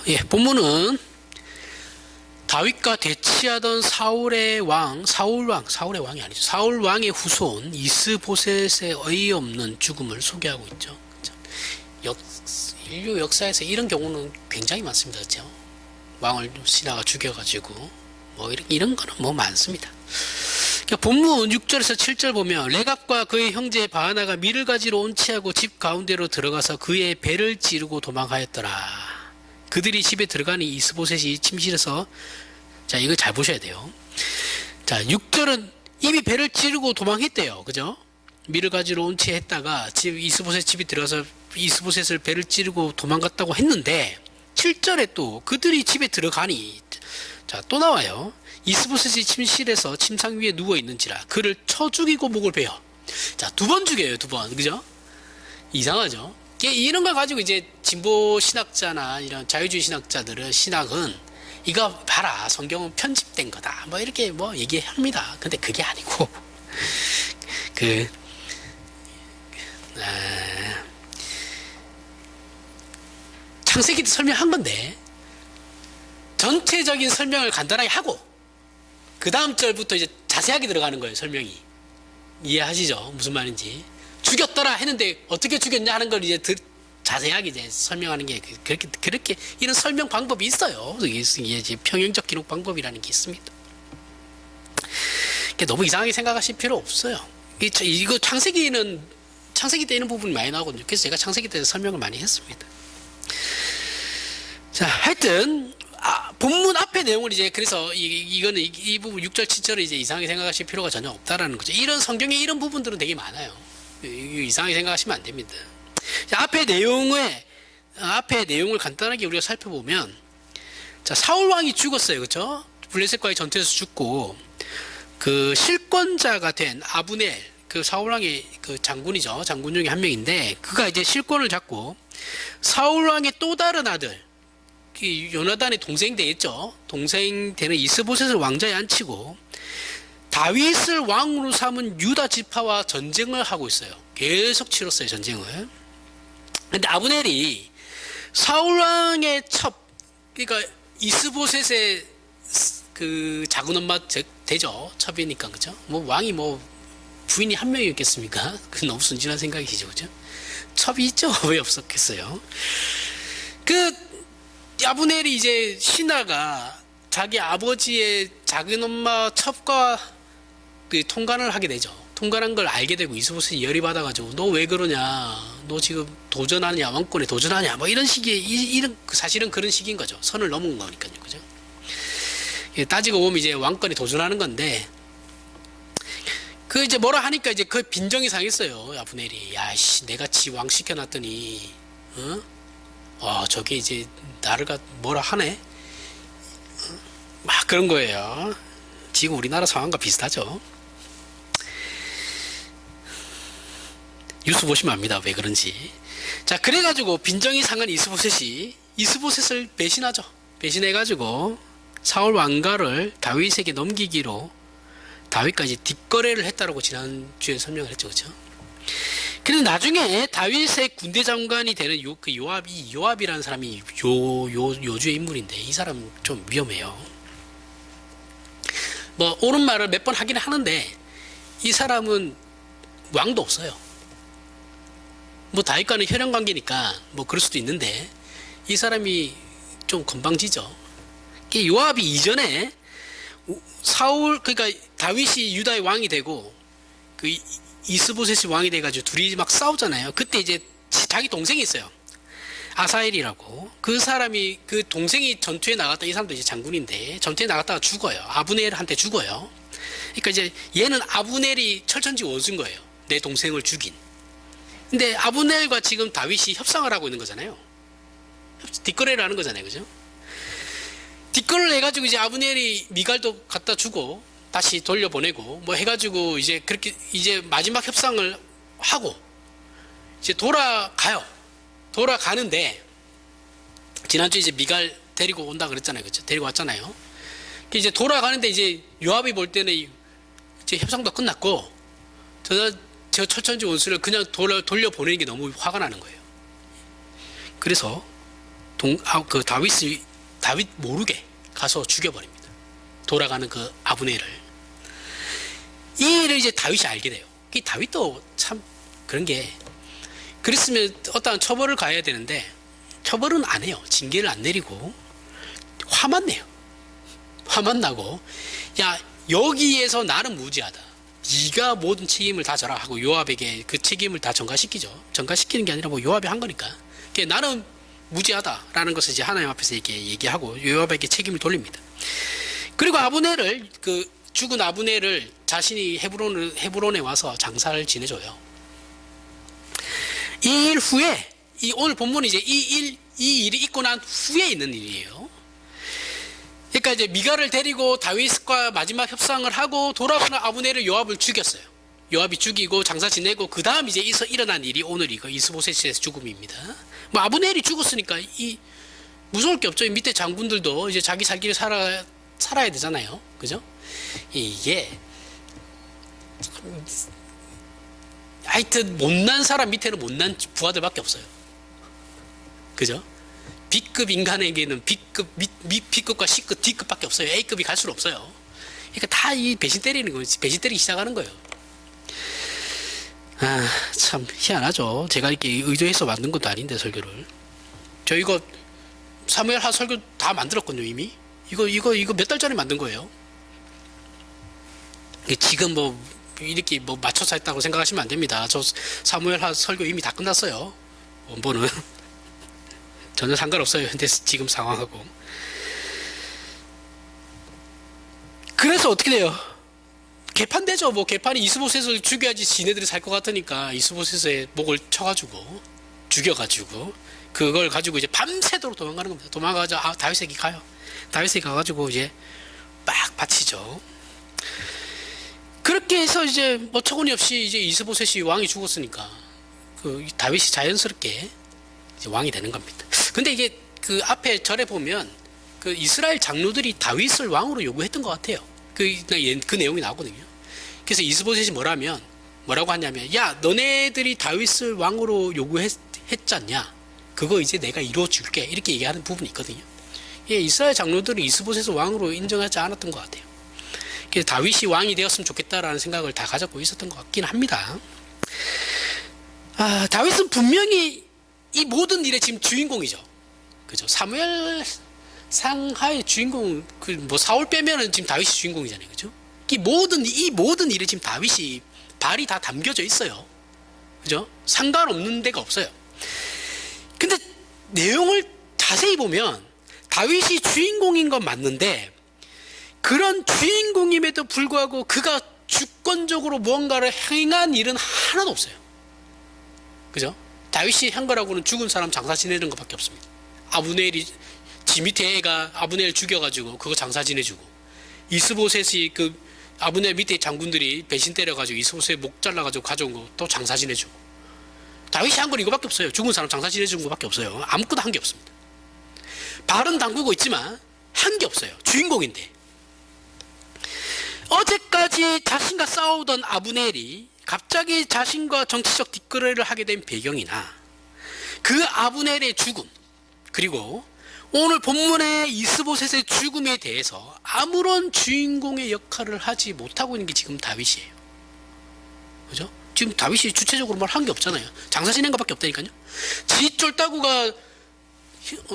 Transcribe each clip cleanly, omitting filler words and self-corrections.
예, 본문은 다윗과 대치하던 사울의 왕이 아니죠. 사울 왕의 후손 이스보셋의 어이없는 죽음을 소개하고 있죠. 그렇죠? 인류 역사에서 이런 경우는 굉장히 많습니다. 그렇죠? 왕을 신하가 죽여가지고 뭐 이런 거는 뭐 많습니다. 그러니까 본문 6절에서 7절 보면 레갑과 그의 형제 바하나가 밀을 가지러 온치하고 집 가운데로 들어가서 그의 배를 찌르고 도망하였더라. 그들이 집에 들어가니 이스보셋이 침실에서, 자, 이거 잘 보셔야 돼요. 자, 6절은 이미 배를 찌르고 도망했대요. 그죠? 밀을 가지러 온 채 했다가 이스보셋 집에 들어가서 이스보셋을 배를 찌르고 도망갔다고 했는데 7절에 또 그들이 집에 들어가니, 자, 또 나와요. 이스보셋이 침실에서 침상 위에 누워 있는지라 그를 쳐 죽이고 목을 베어. 자, 2번 죽여요. 2번. 그죠? 이상하죠? 이런 걸 가지고 이제 진보 신학자나 이런 자유주의 신학자들은 신학은 이거 봐라, 성경은 편집된 거다, 뭐 이렇게 뭐 얘기합니다. 근데 그게 아니고 창세기 때 설명한 건데 전체적인 설명을 간단하게 하고 그 다음 절부터 이제 자세하게 들어가는 거예요. 설명이. 이해하시죠? 무슨 말인지. 죽였더라 했는데 어떻게 죽였냐 하는 걸 이제 자세하게 이제 설명하는 게 그렇게 이런 설명 방법이 있어요. 이게 평행적 기록 방법이라는 게 있습니다. 너무 이상하게 생각하실 필요 없어요. 이거 창세기 때 이런 부분이 많이 나오거든요. 그래서 제가 창세기 때 설명을 많이 했습니다. 자, 하여튼 본문 앞의 내용을 이제 그래서 이거는 이 부분 6절 7절을 이제 이상하게 생각하실 필요가 전혀 없다라는 거죠. 이런 성경에 이런 부분들은 되게 많아요. 이상하게 생각하시면 안 됩니다. 자, 앞의 내용을 간단하게 우리가 살펴보면, 자, 사울 왕이 죽었어요. 그렇죠? 블레셋과의 전투에서 죽고 그 실권자가 된 아브넬, 그 사울 왕의 그 장군이죠. 장군 중에 한 명인데 그가 이제 실권을 잡고 사울 왕의 또 다른 아들, 요나단의 동생 되겠죠. 동생 되는 이스보셋을 왕좌에 앉히고 다윗을 왕으로 삼은 유다 지파와 전쟁을 하고 있어요. 계속 치렀어요, 전쟁을. 근데 아브넬이 사울 왕의 그러니까 이스보셋의 그 작은 엄마 되죠. 첩이니까, 그죠? 뭐 왕이 뭐 부인이 한 명이었겠습니까? 그 너무 순진한 생각이죠, 그죠? 첩이 있죠. 왜 없었겠어요? 아브넬이 이제 신하가 자기 아버지의 작은 엄마 첩과 그 통관을 하게 되죠. 통관한 걸 알게 되고 이스보셋이 열이 받아가지고 너 왜 그러냐, 너 지금 도전하냐, 왕권에 도전하냐, 뭐 이런 식의 사실은 그런 식인 거죠. 선을 넘은 거니까요, 그죠? 따지고 보면 이제 왕권에 도전하는 건데 이제 뭐라 하니까 이제 그 빈정이 상했어요. 아브넬이. 야씨, 내가 지 왕 시켜놨더니 저게 이제 나를 뭐라 하네? 막 그런 거예요. 지금 우리나라 상황과 비슷하죠. 뉴스 보시면 압니다. 왜 그런지. 자, 그래가지고 빈정이 상한 이스보셋이 이스보셋을 배신하죠. 배신해가지고 사울 왕가를 다윗에게 넘기기로 다윗까지 뒷거래를 했다라고 지난주에 설명을 했죠. 그렇죠? 근데 나중에 다윗의 군대 장관이 되는 요압이라는 사람이 요주의 인물인데 이 사람 좀 위험해요. 뭐 옳은 말을 몇 번 하긴 하는데 이 사람은 왕도 없어요. 뭐 다윗과는 혈연 관계니까 뭐 그럴 수도 있는데 이 사람이 좀 건방지죠. 요압이 이전에 그러니까 다윗이 유다의 왕이 되고 이스보셋이 왕이 돼가지고 둘이 막 싸우잖아요. 그때 이제 자기 동생이 있어요. 아사엘이라고. 그 사람이, 그 동생이 전투에 나갔다, 이 사람도 이제 장군인데 전투에 나갔다가 죽어요. 아브넬한테 죽어요. 그러니까 이제 얘는 아브넬이 철천지 원수인 거예요. 내 동생을 죽인. 근데 아브넬과 지금 다윗이 협상을 하고 있는 거잖아요. 뒷거래를 하는 거잖아요, 그죠? 뒷거래를 해가지고 이제 아브넬이 미갈도 갖다 주고 다시 돌려보내고 뭐 해가지고 이제 그렇게 이제 마지막 협상을 하고 이제 돌아가는데 지난주에 이제 미갈 데리고 온다 그랬잖아요, 그렇죠? 데리고 왔잖아요. 이제 돌아가는데 이제 요압이 볼 때는 이제 협상도 끝났고 저 철천지 원수를 그냥 돌려보내는 게 너무 화가 나는 거예요. 그래서 다윗 모르게 가서 죽여버립니다. 돌아가는 그 아브넬을. 이 일을 이제 다윗이 알게 돼요. 이 다윗도 참 그런 게, 그랬으면 어떠한 처벌을 가해야 되는데 처벌은 안 해요. 징계를 안 내리고 화만 내요. 화만 나고, 야, 여기에서 나는 무지하다, 네가 모든 책임을 다 져라 하고 요압에게 그 책임을 다 전가시키죠. 전가시키는 게 아니라 뭐 요압이 한 거니까. 나는 무지하다라는 것을 이제 하나님 앞에서 이렇게 얘기하고 요압에게 책임을 돌립니다. 그리고 아브넬을, 그 죽은 아브넬을 자신이 헤브론에 와서 장사를 지내줘요. 이 일 후에, 오늘 본문은 이제 이 일이 있고 난 후에 있는 일이에요. 그러니까 이제 미갈을 데리고 다윗과 마지막 협상을 하고 돌아오는 아브넬을 요압을 죽였어요. 요압이 죽이고 장사 지내고, 그 다음 이제 일어난 일이 오늘 이거 이스보셋의 죽음입니다. 뭐 아브넬이 죽었으니까 무서울 게 없죠. 밑에 장군들도 이제 자기 살 길을 살아야 되잖아요. 그죠? 이게 하여튼 못난 사람 밑에는 못난 부하들밖에 없어요. 그죠? B급 인간에게는 B급과 C급, D급밖에 없어요. A급이 갈 수는 없어요. 그러니까 다 이 배신 때리는 거예요. 배신 때리기 시작하는 거예요. 아, 참 희한하죠. 제가 이렇게 의도해서 만든 것도 아닌데, 설교를. 저 이거 사무엘하 설교 다 만들었거든요, 이미. 이거 몇 달 전에 만든 거예요. 지금 뭐 이렇게 뭐 맞춰서 했다고 생각하시면 안 됩니다. 저 사무엘하 설교 이미 다 끝났어요. 원본은. 전혀 상관없어요. 근데 지금 상황하고. 그래서 어떻게 돼요? 개판되죠. 뭐 개판이 이스보셋을 죽여야지 지네들이 살 것 같으니까 이스보셋의 목을 쳐가지고 죽여가지고 그걸 가지고 이제 밤새도록 도망가는 겁니다. 도망가자, 다윗에게 가요. 다윗에게 가가지고 이제 막 바치죠. 그렇게 해서 이제 뭐 터무니없이 이제 이스보셋이 왕이 죽었으니까 그 다윗이 자연스럽게 이제 왕이 되는 겁니다. 근데 이게 그 앞에 절에 보면 그 이스라엘 장로들이 다윗을 왕으로 요구했던 것 같아요. 그 내용이 나오거든요. 그래서 이스보셋이 뭐라고 하냐면, 야, 너네들이 다윗을 왕으로 요구했지 않냐? 그거 이제 내가 이루어줄게. 이렇게 얘기하는 부분이 있거든요. 예, 이스라엘 장로들은 이스보셋을 왕으로 인정하지 않았던 것 같아요. 그래서 다윗이 왕이 되었으면 좋겠다라는 생각을 다 가지고 있었던 것 같긴 합니다. 다윗은 분명히 이 모든 일의 지금 주인공이죠. 그죠? 사무엘 상하의 주인공, 뭐 사울 빼면은 지금 다윗이 주인공이잖아요. 그죠? 이 모든 일에 지금 다윗이 발이 다 담겨져 있어요. 그죠? 상관없는 데가 없어요. 근데 내용을 자세히 보면 다윗이 주인공인 건 맞는데, 그런 주인공임에도 불구하고 그가 주권적으로 무언가를 행한 일은 하나도 없어요. 그죠? 다윗이 한 거라고는 죽은 사람 장사 지내는 것밖에 없습니다. 아브넬이 지 밑에 애가 아브넬 죽여가지고 그거 장사 지내주고, 이스보셋이 그 아브넬 밑에 장군들이 배신 때려가지고 이스보셋 목 잘라가지고 가져온 거 또 장사 지내주고, 다윗이 한 건 이거밖에 없어요. 죽은 사람 장사 지내준 것밖에 없어요. 아무것도 한 게 없습니다. 발은 담그고 있지만 한 게 없어요. 주인공인데. 어제까지 자신과 싸우던 아브넬이 갑자기 자신과 정치적 뒷거래를 하게 된 배경이나 그 아브넬의 죽음, 그리고 오늘 본문의 이스보셋의 죽음에 대해서 아무런 주인공의 역할을 하지 못하고 있는 게 지금 다윗이에요. 그죠? 지금 다윗이 주체적으로 뭘 한 게 없잖아요. 장사 지낸 것밖에 없다니까요. 지 쫄따구가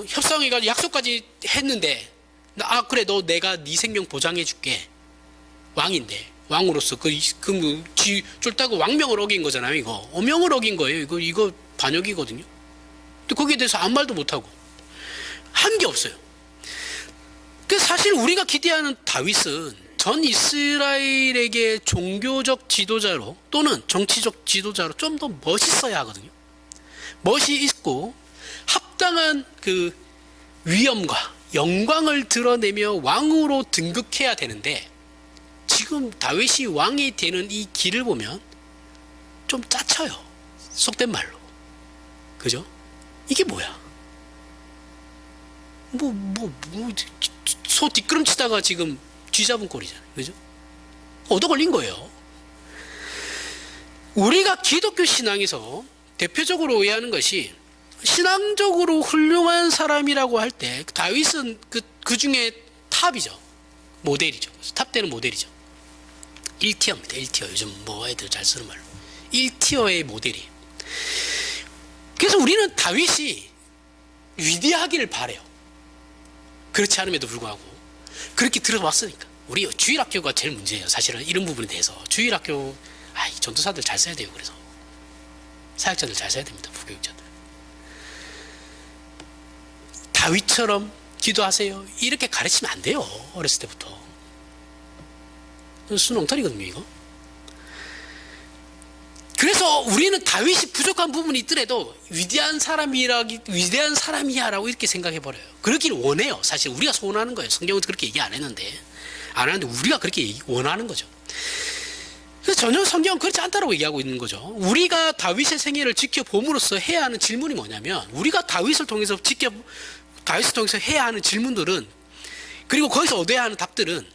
협상해가지고 약속까지 했는데, 그래, 너 내가 네 생명 보장해 줄게. 왕인데, 왕으로서 지 쫄따구 왕명을 어긴 거잖아요. 이거 어명을 어긴 거예요. 이거 반역이거든요. 근데 거기에 대해서 아무 말도 못하고 한 게 없어요. 그 사실 우리가 기대하는 다윗은 전 이스라엘에게 종교적 지도자로 또는 정치적 지도자로 좀 더 멋있어야 하거든요. 멋이 있고 합당한 그 위엄과 영광을 드러내며 왕으로 등극해야 되는데, 지금 다윗이 왕이 되는 이 길을 보면 좀 짜쳐요. 속된 말로. 그죠? 이게 뭐야? 소 뒷걸음치다가 지금 쥐 잡은 꼴이잖아요. 그죠? 얻어 걸린 거예요. 우리가 기독교 신앙에서 대표적으로 오해하는 것이 신앙적으로 훌륭한 사람이라고 할 때 다윗은 그 중에 탑이죠. 모델이죠. 탑되는 모델이죠. 1티어입니다. 1티어. 요즘 뭐 애들 잘 쓰는 말로. 1티어의 모델이. 그래서 우리는 다윗이 위대하기를 바래요. 그렇지 않음에도 불구하고 그렇게 들어왔으니까. 우리 주일학교가 제일 문제예요. 사실은 이런 부분에 대해서. 주일학교 전도사들 잘 써야 돼요. 그래서 사역자들 잘 써야 됩니다. 부교육자들. 다윗처럼 기도하세요. 이렇게 가르치면 안 돼요. 어렸을 때부터. 수능털이거든요, 이거. 그래서 우리는 다윗이 부족한 부분이 있더라도 위대한 사람이야라고 이렇게 생각해버려요. 그러길 원해요. 사실 우리가 소원하는 거예요. 성경은 그렇게 얘기 안 했는데 우리가 그렇게 원하는 거죠. 그래서 전혀 성경은 그렇지 않다라고 얘기하고 있는 거죠. 우리가 다윗의 생애를 지켜봄으로써 해야 하는 질문이 뭐냐면, 우리가 다윗을 통해서 해야 하는 질문들은, 그리고 거기서 얻어야 하는 답들은,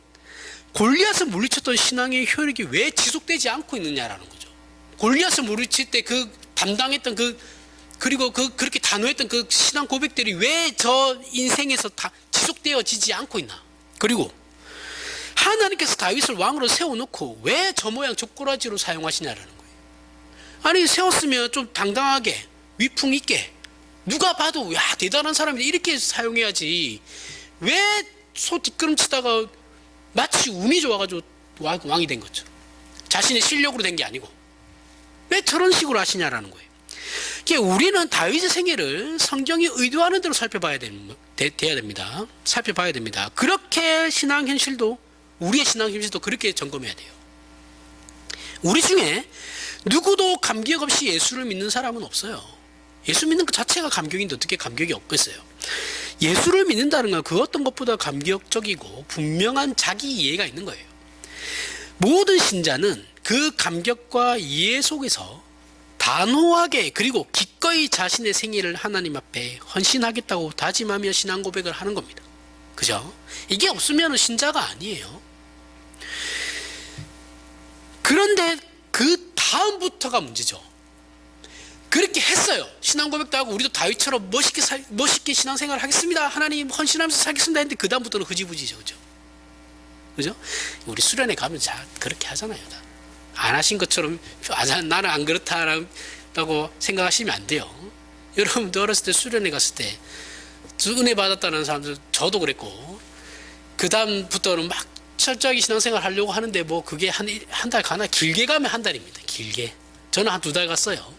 골리앗을 물리쳤던 신앙의 효력이 왜 지속되지 않고 있느냐라는 거죠. 골리앗을 물리칠 때 담당했던 그리고 그렇게 단호했던 그 신앙 고백들이 왜 저 인생에서 다 지속되어지지 않고 있나. 그리고 하나님께서 다윗을 왕으로 세워놓고 왜 저 모양 저 꼬라지로 사용하시냐라는 거예요. 아니, 세웠으면 좀 당당하게 위풍 있게 누가 봐도 야 대단한 사람이다 이렇게 사용해야지. 왜 소 뒷걸음치다가 마치 운이 좋아가지고 왕이 된 거죠. 자신의 실력으로 된 게 아니고 왜 저런 식으로 하시냐라는 거예요. 우리는 다윗의 생애를 성경이 의도하는 대로 살펴봐야 됩니다. 살펴봐야 됩니다. 그렇게 신앙 현실도, 우리의 신앙 현실도 그렇게 점검해야 돼요. 우리 중에 누구도 감격 없이 예수를 믿는 사람은 없어요. 예수 믿는 것 자체가 감격인데 어떻게 감격이 없겠어요. 예수를 믿는다는 건 그 어떤 것보다 감격적이고 분명한 자기 이해가 있는 거예요. 모든 신자는 그 감격과 이해 속에서 단호하게 그리고 기꺼이 자신의 생애를 하나님 앞에 헌신하겠다고 다짐하며 신앙 고백을 하는 겁니다. 그죠? 이게 없으면 신자가 아니에요. 그런데 그 다음부터가 문제죠. 그렇게 했어요. 신앙 고백도 하고 우리도 다윗처럼 멋있게 신앙생활을 하겠습니다. 하나님 헌신하면서 살겠습니다 했는데 그 다음부터는 흐지부지죠. 그죠? 우리 수련회 가면 그렇게 하잖아요. 안 하신 것처럼 나는 안 그렇다라고 생각하시면 안 돼요. 여러분도 어렸을 때 수련회 갔을 때 은혜 받았다는 사람들, 저도 그랬고, 그 다음부터는 막 철저하게 신앙생활 하려고 하는데 뭐 그게 한 달 가나? 길게 가면 한 달입니다. 길게. 저는 한 2달 갔어요.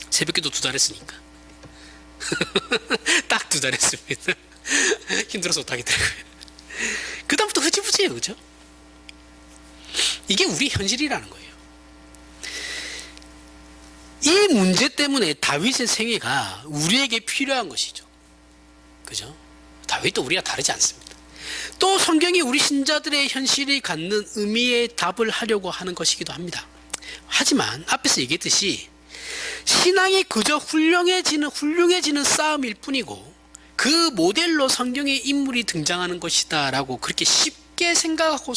새벽기도 2달 했으니까. 딱 2달 했습니다. 힘들어서 못하겠더라고요. 그 다음부터 흐지부지예요. 그죠? 이게 우리 현실이라는 거예요. 이 문제 때문에 다윗의 생애가 우리에게 필요한 것이죠. 그죠? 다윗도 우리가 다르지 않습니다. 또 성경이 우리 신자들의 현실이 갖는 의미의 답을 하려고 하는 것이기도 합니다. 하지만 앞에서 얘기했듯이 신앙이 그저 훌륭해지는 싸움일 뿐이고 그 모델로 성경의 인물이 등장하는 것이다 라고 그렇게 쉽게 생각하고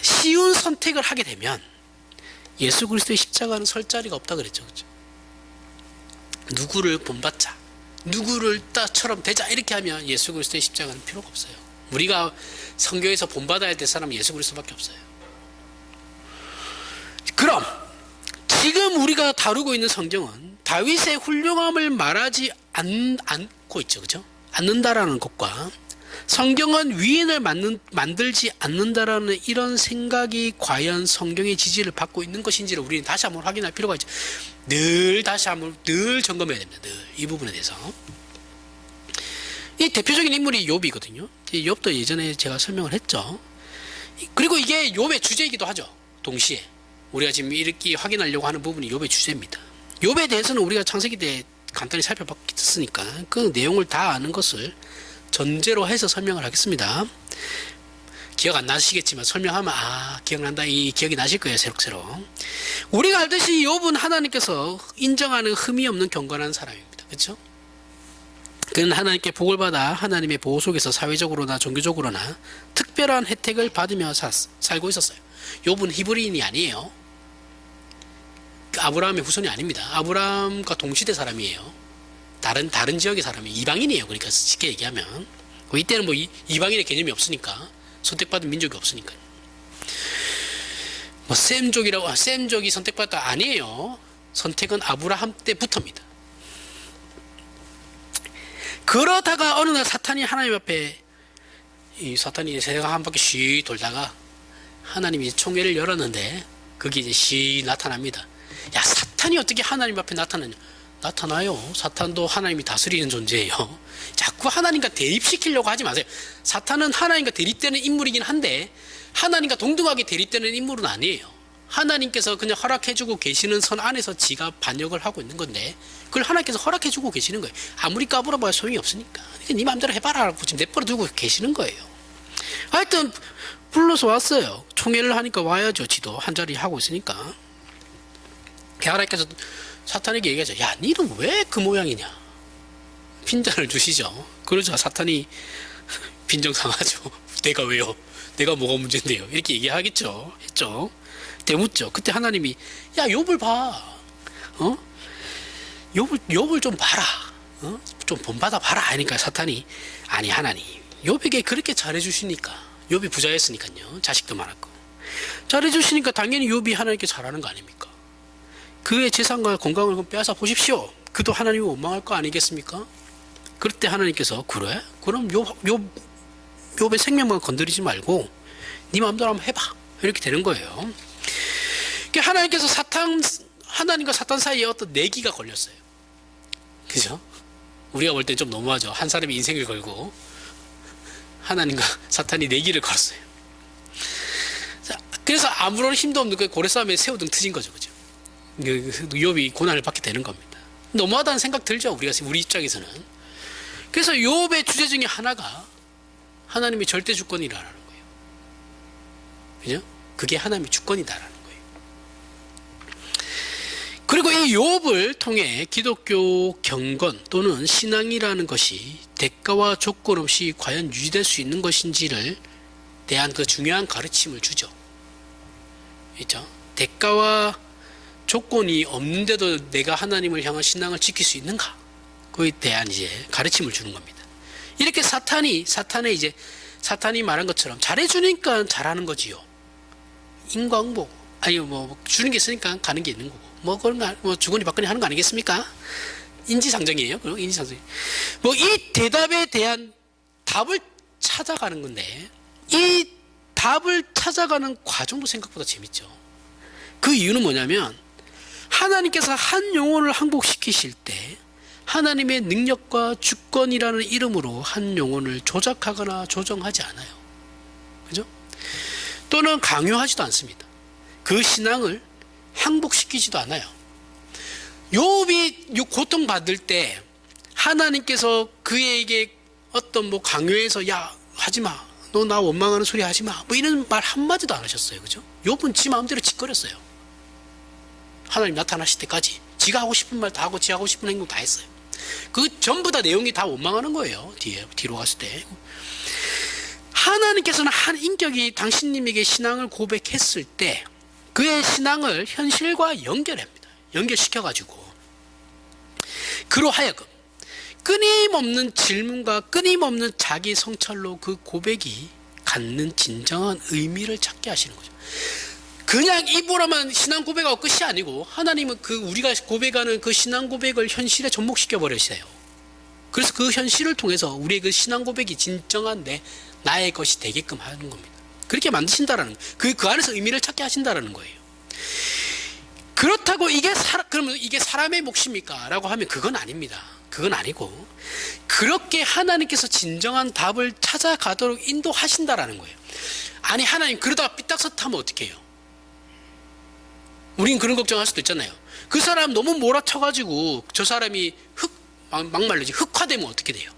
쉬운 선택을 하게 되면 예수 그리스도의 십자가는 설 자리가 없다 그랬죠. 그렇죠? 누구를 본받자, 누구를 따처럼 되자 이렇게 하면 예수 그리스도의 십자가는 필요가 없어요. 우리가 성경에서 본받아야 될 사람은 예수 그리스도밖에 없어요. 그럼 지금 우리가 다루고 있는 성경은 다윗의 훌륭함을 말하지 않고 있죠. 그죠? 않는다라는 것과 성경은 위인을 만들지 않는다라는 이런 생각이 과연 성경의 지지를 받고 있는 것인지를 우리는 다시 한번 확인할 필요가 있죠. 늘 점검해야 됩니다. 늘 이 부분에 대해서. 이 대표적인 인물이 욥이거든요. 욥도 예전에 제가 설명을 했죠. 그리고 이게 욥의 주제이기도 하죠. 동시에 우리가 지금 이렇게 확인하려고 하는 부분이 욥의 주제입니다. 욥에 대해서는 우리가 창세기 때 간단히 살펴봤으니까 그 내용을 다 아는 것을 전제로 해서 설명을 하겠습니다. 기억 안 나시겠지만 설명하면 기억난다, 이 기억이 나실 거예요. 새록새록. 우리가 알듯이 욥은 하나님께서 인정하는 흠이 없는 경건한 사람입니다. 그렇죠? 그는 하나님께 복을 받아 하나님의 보호 속에서 사회적으로나 종교적으로나 특별한 혜택을 받으며 살고 있었어요. 욥은 히브리인이 아니에요. 아브라함의 후손이 아닙니다. 아브라함과 동시대 사람이에요. 다른 지역의 사람이 이방인이에요. 그러니까 쉽게 얘기하면 이때는 뭐 이방인의 개념이 없으니까 선택받은 민족이 없으니까 뭐 셈족이 선택받다 아니에요. 선택은 아브라함 때부터입니다. 그러다가 어느 날 사탄이 하나님 앞에 사탄이 세상 한 바퀴 쉬 돌다가 하나님이 총회를 열었는데 거기 이제 쉬 나타납니다. 야, 사탄이 어떻게 하나님 앞에 나타나냐? 나타나요. 사탄도 하나님이 다스리는 존재예요. 자꾸 하나님과 대립시키려고 하지 마세요. 사탄은 하나님과 대립되는 인물이긴 한데 하나님과 동등하게 대립되는 인물은 아니에요. 하나님께서 그냥 허락해주고 계시는 선 안에서 지가 반역을 하고 있는 건데 그걸 하나님께서 허락해주고 계시는 거예요. 아무리 까불어봐야 소용이 없으니까. 그러니까 네 마음대로 해봐라 라고 지금 내버려 두고 계시는 거예요. 하여튼 불러서 왔어요. 총회를 하니까 와야죠. 지도 한 자리 하고 있으니까. 하나님께서 사탄에게 얘기하죠. 야, 니는 왜 그 모양이냐? 핀잔을 주시죠. 그러자 사탄이 빈정상하죠. 내가 왜요? 내가 뭐가 문제인데요? 이렇게 얘기하겠죠. 했죠. 대묻죠. 그때 하나님이 야, 욥을 봐. 욥을 좀 봐라. 좀 본받아 봐라. 하니까 사탄이 아니 하나님 욥에게 그렇게 잘해주시니까 욥이 부자였으니까요. 자식도 많았고 잘해주시니까 당연히 욥이 하나님께 잘하는 거 아닙니까? 그의 재산과 건강을 빼앗아 보십시오. 그도 하나님을 원망할 거 아니겠습니까? 그럴 때 하나님께서 그래? 그럼 욥의 생명만 건드리지 말고 네 마음대로 한번 해봐. 이렇게 되는 거예요. 하나님께서 하나님과 사탄 사이에 어떤 내기가 걸렸어요. 그죠? 우리가 볼 땐 좀 너무하죠. 한 사람이 인생을 걸고 하나님과 사탄이 내기를 걸었어요. 그래서 아무런 힘도 없는 그 고래싸움에 새우등 트진 거죠. 그죠? 욥이 고난을 받게 되는 겁니다. 너무하다는 생각 들죠. 우리 입장에서는. 그래서 욥의 주제 중에 하나가 하나님의 절대 주권이라는 거예요. 그죠? 그게 하나님의 주권이다라는 거예요. 그리고 이 욥을 통해 기독교 경건 또는 신앙이라는 것이 대가와 조건 없이 과연 유지될 수 있는 것인지를 대한 그 중요한 가르침을 주죠. 그렇죠? 대가와 조건이 없는데도 내가 하나님을 향한 신앙을 지킬 수 있는가? 그에 대한 이제 가르침을 주는 겁니다. 이렇게 사탄이 말한 것처럼 잘해주니까 잘하는 거지요. 인과응보. 아니, 주는 게 있으니까 가는 게 있는 거고. 그런 거, 주거니 받거니 하는 거 아니겠습니까? 인지상정이에요. 그럼 인지상정. 이 대답에 대한 답을 찾아가는 건데, 이 답을 찾아가는 과정도 생각보다 재밌죠. 그 이유는 뭐냐면, 하나님께서 한 영혼을 항복시키실 때 하나님의 능력과 주권이라는 이름으로 한 영혼을 조작하거나 조정하지 않아요. 그죠? 또는 강요하지도 않습니다. 그 신앙을 항복시키지도 않아요. 욥이 고통받을 때 하나님께서 그에게 어떤 강요해서 야, 하지마. 너 나 원망하는 소리 하지마. 이런 말 한마디도 안 하셨어요. 그죠? 욥은 지 마음대로 짓거렸어요. 하나님 나타나실 때까지 지가 하고 싶은 말 다 하고 지 하고 싶은 행동 다 했어요. 그 전부 다 내용이 다 원망하는 거예요. 뒤로 갔을 때. 하나님께서는 한 인격이 당신님에게 신앙을 고백했을 때 그의 신앙을 현실과 연결합니다. 연결시켜가지고 그로 하여금 끊임없는 질문과 끊임없는 자기 성찰로 그 고백이 갖는 진정한 의미를 찾게 하시는 거죠. 그냥 입으로만 신앙 고백하고 끝이 아니고 하나님은 우리가 고백하는 그 신앙 고백을 현실에 접목시켜 버리세요. 그래서 그 현실을 통해서 우리의 그 신앙 고백이 진정한 나의 것이 되게끔 하는 겁니다. 그렇게 만드신다라는 그 안에서 의미를 찾게 하신다라는 거예요. 그렇다고 그러면 이게 사람의 몫입니까? 라고 하면 그건 아닙니다. 그건 아니고 그렇게 하나님께서 진정한 답을 찾아가도록 인도하신다라는 거예요. 아니 하나님 그러다가 삐딱서하면 어떻게 해요? 우린 그런 걱정할 수도 있잖아요. 그 사람 너무 몰아쳐가지고 저 사람이 막말로지 흑화되면 어떻게 돼요?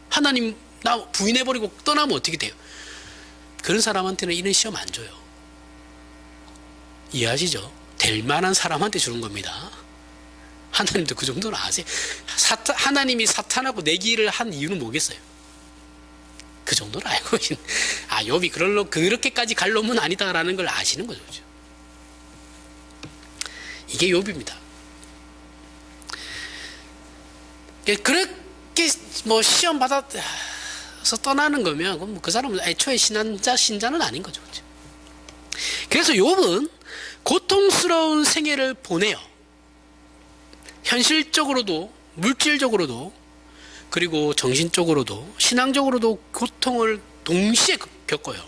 하나님 나 부인해버리고 떠나면 어떻게 돼요? 그런 사람한테는 이런 시험 안 줘요. 이해하시죠? 될 만한 사람한테 주는 겁니다. 하나님도 그 정도는 아세요? 하나님이 사탄하고 내기를 한 이유는 뭐겠어요? 그 정도는 알고 계신. 욥이 그렇게까지 갈 놈은 아니다라는 걸 아시는 거죠. 이게 욥입니다. 그렇게 뭐 시험 받아서 떠나는 거면 그 사람은 애초에 신자는 아닌 거죠. 그렇죠? 그래서 욥은 고통스러운 생애를 보내요. 현실적으로도 물질적으로도 그리고 정신적으로도 신앙적으로도 고통을 동시에 겪어요.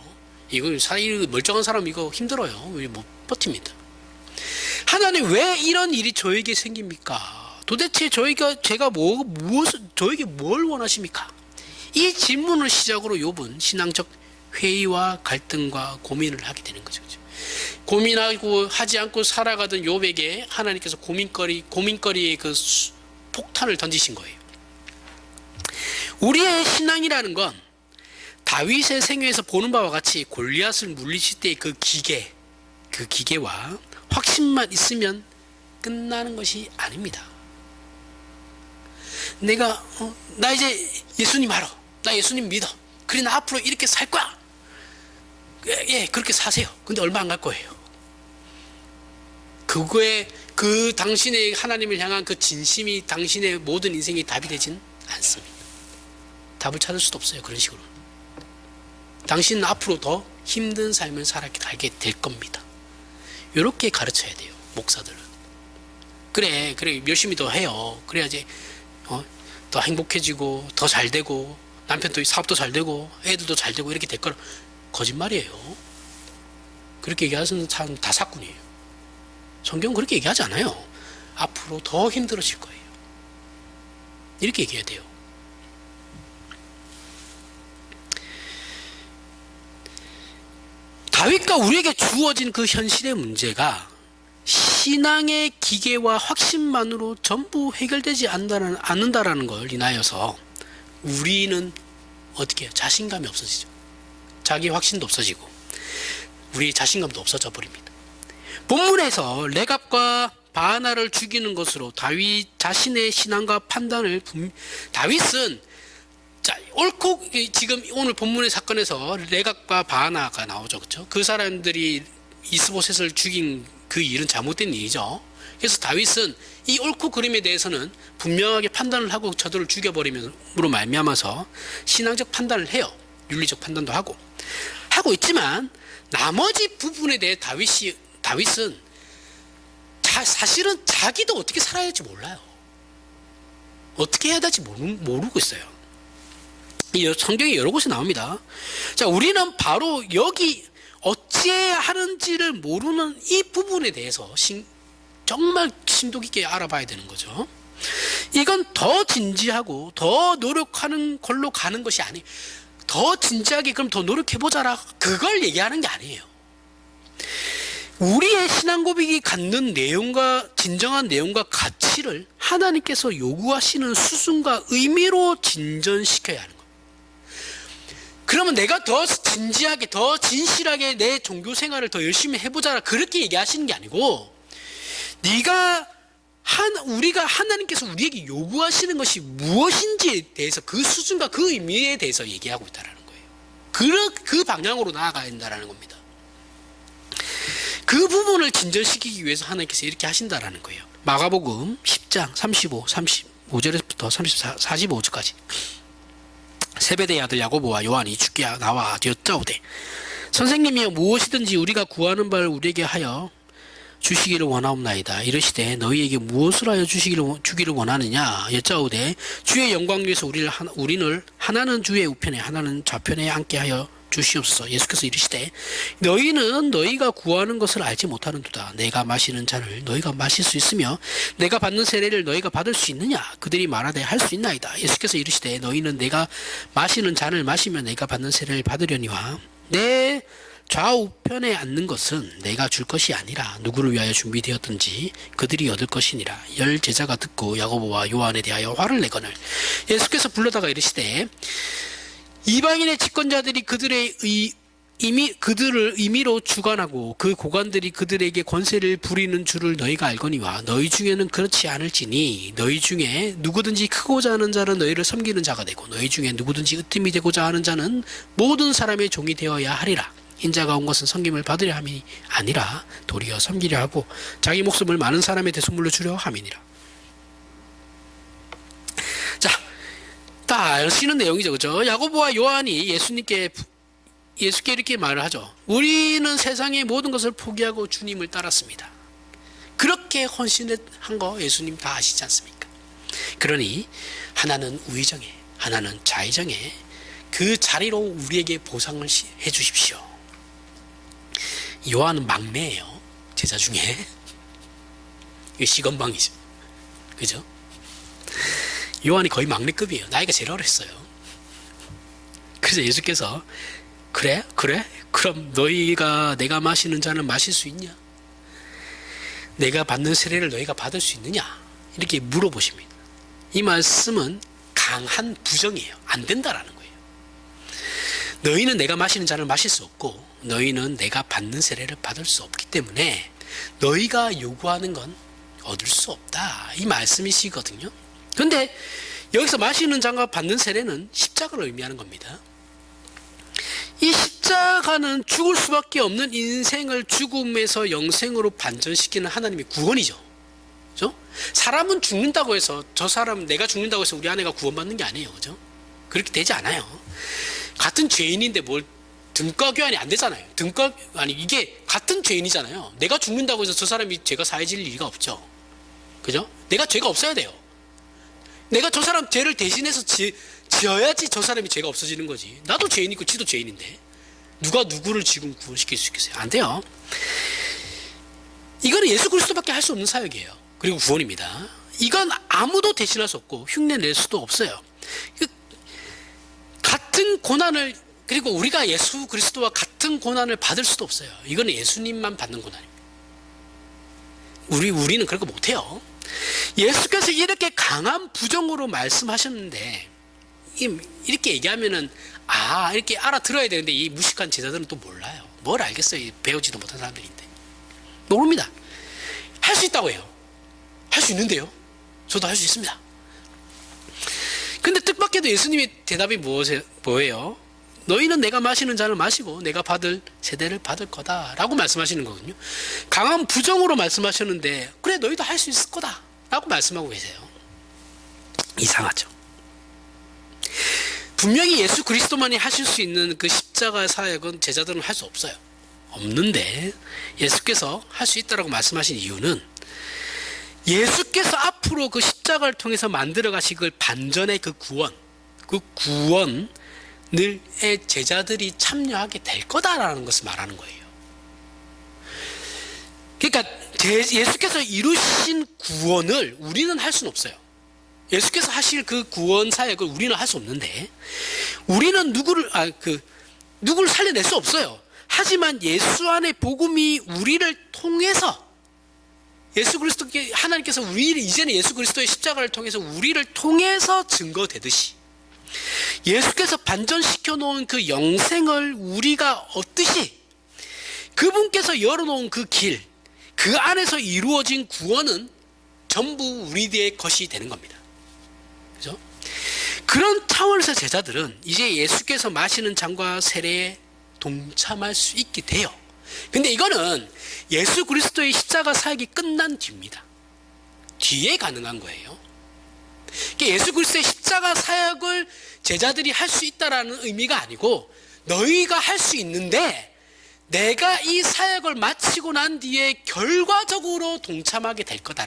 이거 사실 멀쩡한 사람 이거 힘들어요. 못 버팁니다. 하나님 왜 이런 일이 저에게 생깁니까? 도대체 제가 저에게 뭘 원하십니까? 이 질문을 시작으로 욥은 신앙적 회의와 갈등과 고민을 하게 되는 거죠. 고민하고 하지 않고 살아가던 욥에게 하나님께서 고민거리의 그 폭탄을 던지신 거예요. 우리의 신앙이라는 건 다윗의 생애에서 보는 바와 같이 골리앗을 물리칠 때의 그 기계와 확신만 있으면 끝나는 것이 아닙니다. 나 이제 예수님 알아. 나 예수님 믿어. 그래 나 앞으로 이렇게 살 거야. 예, 그렇게 사세요. 근데 얼마 안 갈 거예요. 그 당신의 하나님을 향한 그 진심이 당신의 모든 인생의 답이 되진 않습니다. 답을 찾을 수도 없어요. 그런 식으로. 당신은 앞으로 더 힘든 삶을 살게 될 겁니다. 이렇게 가르쳐야 돼요. 목사들은. 그래 열심히 더 해요. 그래야지 더 행복해지고 더 잘 되고 남편도 사업도 잘 되고 애들도 잘 되고 이렇게 될 거라. 거짓말이에요. 그렇게 얘기하는 사람 다 사꾼이에요. 성경은 그렇게 얘기하지 않아요. 앞으로 더 힘들어질 거예요. 이렇게 얘기해야 돼요. 다윗과 우리에게 주어진 그 현실의 문제가 신앙의 기계와 확신만으로 전부 해결되지 않는다라는 걸 인하여서 우리는 어떻게 해요? 자신감이 없어지죠. 자기 확신도 없어지고 우리 자신감도 없어져 버립니다. 본문에서 레갑과 바하나를 죽이는 것으로 다윗 자신의 신앙과 판단을 다윗은 옳고 지금 오늘 본문의 사건에서 레갑과 바하나가 나오죠. 그렇죠? 그 사람들이 이스보셋을 죽인 그 일은 잘못된 일이죠. 그래서 다윗은 이 옳고 그름에 대해서는 분명하게 판단을 하고 저들을 죽여버림으로 말미암아서 신앙적 판단을 해요. 윤리적 판단도 하고 있지만 나머지 부분에 대해 다윗은 사실은 자기도 어떻게 살아야 할지 몰라요. 어떻게 해야 될지 모르고 있어요. 이 성경에 여러 곳에 나옵니다. 자, 우리는 바로 여기 어찌해야 하는지를 모르는 이 부분에 대해서 정말 심도 깊게 알아봐야 되는 거죠. 이건 더 진지하고 더 노력하는 걸로 가는 것이 아니에요. 더 진지하게 그럼 더 노력해보자라 그걸 얘기하는 게 아니에요. 우리의 신앙 고백이 갖는 내용과 진정한 내용과 가치를 하나님께서 요구하시는 수준과 의미로 진전시켜야 하는 거예요. 그러면 내가 더 진지하게 더 진실하게 내 종교 생활을 더 열심히 해보자라 그렇게 얘기하시는 게 아니고 우리가 하나님께서 우리에게 요구하시는 것이 무엇인지에 대해서 그 수준과 그 의미에 대해서 얘기하고 있다는 거예요. 그 방향으로 나아가야 된다는 겁니다. 그 부분을 진전시키기 위해서 하나님께서 이렇게 하신다는 거예요. 마가복음 10장 35절부터 45절까지 세베대의 아들 야고보와 요한이 주께 나와 여짜오되 선생님이여 무엇이든지 우리가 구하는 바를 우리에게 하여 주시기를 원하옵나이다. 이르시되 너희에게 무엇을 하여 주기를 원하느냐 여짜오되 주의 영광 위에서 우리를 하나는 주의 우편에 하나는 좌편에 앉게 하여 주시옵소서. 예수께서 이르시되 너희는 너희가 구하는 것을 알지 못하는도다. 내가 마시는 잔을 너희가 마실 수 있으며 내가 받는 세례를 너희가 받을 수 있느냐. 그들이 말하되 할 수 있나이다. 예수께서 이르시되 너희는 내가 마시는 잔을 마시면 내가 받는 세례를 받으려니와 내 좌우편에 앉는 것은 내가 줄 것이 아니라 누구를 위하여 준비되었든지 그들이 얻을 것이니라. 열 제자가 듣고 야고보와 요한에 대하여 화를 내거늘 예수께서 불러다가 이르시되 이방인의 집권자들이 그들을 임의로 주관하고 그 고관들이 그들에게 권세를 부리는 줄을 너희가 알거니와 너희 중에는 그렇지 않을지니 너희 중에 누구든지 크고자 하는 자는 너희를 섬기는 자가 되고 너희 중에 누구든지 으뜸이 되고자 하는 자는 모든 사람의 종이 되어야 하리라. 인자가 온 것은 섬김을 받으려 함이 아니라 도리어 섬기려 하고 자기 목숨을 많은 사람에 대속물로 주려 함이니라. 자, 다 아시는 내용이죠, 그죠? 야고보와 요한이 예수께 이렇게 말을 하죠. 우리는 세상의 모든 것을 포기하고 주님을 따랐습니다. 그렇게 헌신한 거 예수님 다 아시지 않습니까? 그러니 하나는 우의정에, 하나는 좌의정에 그 자리로 우리에게 보상을 해 주십시오. 요한은 막내예요. 제자 중에. 시건방이죠. 그죠? 요한이 거의 막내급이에요. 나이가 제일 어렸어요. 그래서 예수께서 그래? 그럼 너희가 내가 마시는 잔을 마실 수 있냐? 내가 받는 세례를 너희가 받을 수 있느냐? 이렇게 물어보십니다. 이 말씀은 강한 부정이에요. 안 된다라는 거예요. 너희는 내가 마시는 잔을 마실 수 없고 너희는 내가 받는 세례를 받을 수 없기 때문에 너희가 요구하는 건 얻을 수 없다. 이 말씀이시거든요. 그런데 여기서 마시는 잔과 받는 세례는 십자가를 의미하는 겁니다. 이 십자가는 죽을 수밖에 없는 인생을 죽음에서 영생으로 반전시키는 하나님의 구원이죠. 그죠? 사람은 죽는다고 해서 저 사람 내가 죽는다고 해서 우리 아내가 구원받는 게 아니에요. 그죠? 그렇게 되지 않아요. 같은 죄인인데 뭘 등가 교환이 안 되잖아요. 이게 같은 죄인이잖아요. 내가 죽는다고 해서 저 사람이 죄가 사해질 리가 없죠. 그죠? 내가 죄가 없어야 돼요. 내가 저 사람 죄를 대신해서 지어야지 저 사람이 죄가 없어지는 거지. 나도 죄인이고 지도 죄인인데 누가 누구를 지금 구원시킬 수 있겠어요? 안 돼요. 이거는 예수 그리스도밖에 할 수 없는 사역이에요. 그리고 구원입니다. 이건 아무도 대신할 수 없고 흉내 낼 수도 없어요. 같은 고난을, 그리고 우리가 예수 그리스도와 같은 고난을 받을 수도 없어요. 이거는 예수님만 받는 고난입니다. 우리는 그런 거 못해요. 예수께서 이렇게 강한 부정으로 말씀하셨는데 이렇게 얘기하면은 이렇게 알아들어야 되는데 이 무식한 제자들은 또 몰라요. 뭘 알겠어요. 배우지도 못한 사람들인데 모릅니다. 할 수 있다고 해요. 할 수 있는데요. 저도 할 수 있습니다. 근데 뜻밖에도 예수님의 대답이 뭐예요? 너희는 내가 마시는 잔을 마시고 내가 받을 세대를 받을 거다 라고 말씀하시는 거거든요. 강한 부정으로 말씀하셨는데 그래 너희도 할 수 있을 거다 라고 말씀하고 계세요. 이상하죠. 분명히 예수 그리스도만이 하실 수 있는 그 십자가 사역은 제자들은 할 수 없어요. 없는데 예수께서 할 수 있다라고 말씀하신 이유는 예수께서 앞으로 그 십자가를 통해서 만들어 가실 그 반전의 그 구원을 제자들이 참여하게 될 거다라는 것을 말하는 거예요. 그러니까 예수께서 이루신 구원을 우리는 할 수는 없어요. 예수께서 하실 그 구원 사역을 우리는 할 수 없는데 우리는 누구를 살려낼 수 없어요. 하지만 예수 안의 복음이 우리를 통해서 예수 그리스도께 하나님께서 이제는 예수 그리스도의 십자가를 통해서 우리를 통해서 증거되듯이 예수께서 반전시켜 놓은 그 영생을 우리가 얻듯이 그분께서 열어놓은 그 길, 그 안에서 이루어진 구원은 전부 우리들의 것이 되는 겁니다. 그죠? 그런 차원에서 제자들은 이제 예수께서 마시는 잔과 세례에 동참할 수 있게 돼요. 근데 이거는 예수 그리스도의 십자가 사역이 끝난 뒤입니다. 뒤에 가능한 거예요. 예수 그리스도의 십자가 사역을 제자들이 할 수 있다라는 의미가 아니고 너희가 할 수 있는데 내가 이 사역을 마치고 난 뒤에 결과적으로 동참하게 될 거다.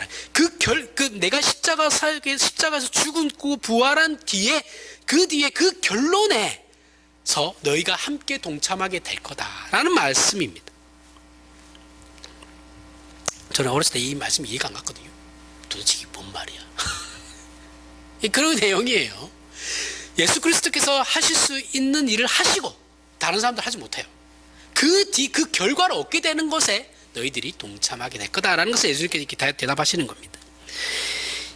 내가 십자가에서 죽고 부활한 뒤에 그 뒤에 그 결론에서 너희가 함께 동참하게 될 거다라는 말씀입니다. 저는 어렸을 때 이 말씀이 이해가 안 갔거든요. 도대체 이게 뭔 말이야? 그런 내용이에요. 예수 그리스도께서 하실 수 있는 일을 하시고 다른 사람들 하지 못해요. 그 결과를 얻게 되는 것에 너희들이 동참하게 될 거다라는 것을 예수님께서 이렇게 대답하시는 겁니다.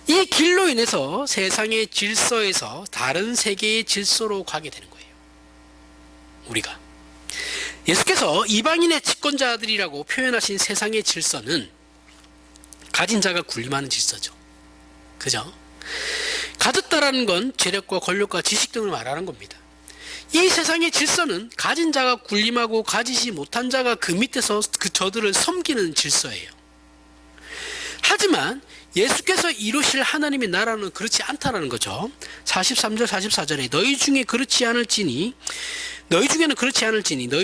이 길로 인해서 세상의 질서에서 다른 세계의 질서로 가게 되는 거예요. 우리가 예수께서 이방인의 집권자들이라고 표현하신 세상의 질서는 가진 자가 군림하는 질서죠. 그죠? 가졌다라는 건 재력과 권력과 지식 등을 말하는 겁니다. 이 세상의 질서는 가진 자가 군림하고 가지지 못한 자가 그 밑에서 그 저들을 섬기는 질서예요. 하지만 예수께서 이루실 하나님의 나라는 그렇지 않다라는 거죠. 43절 44절에 너희 중에는 그렇지 않을지니 너희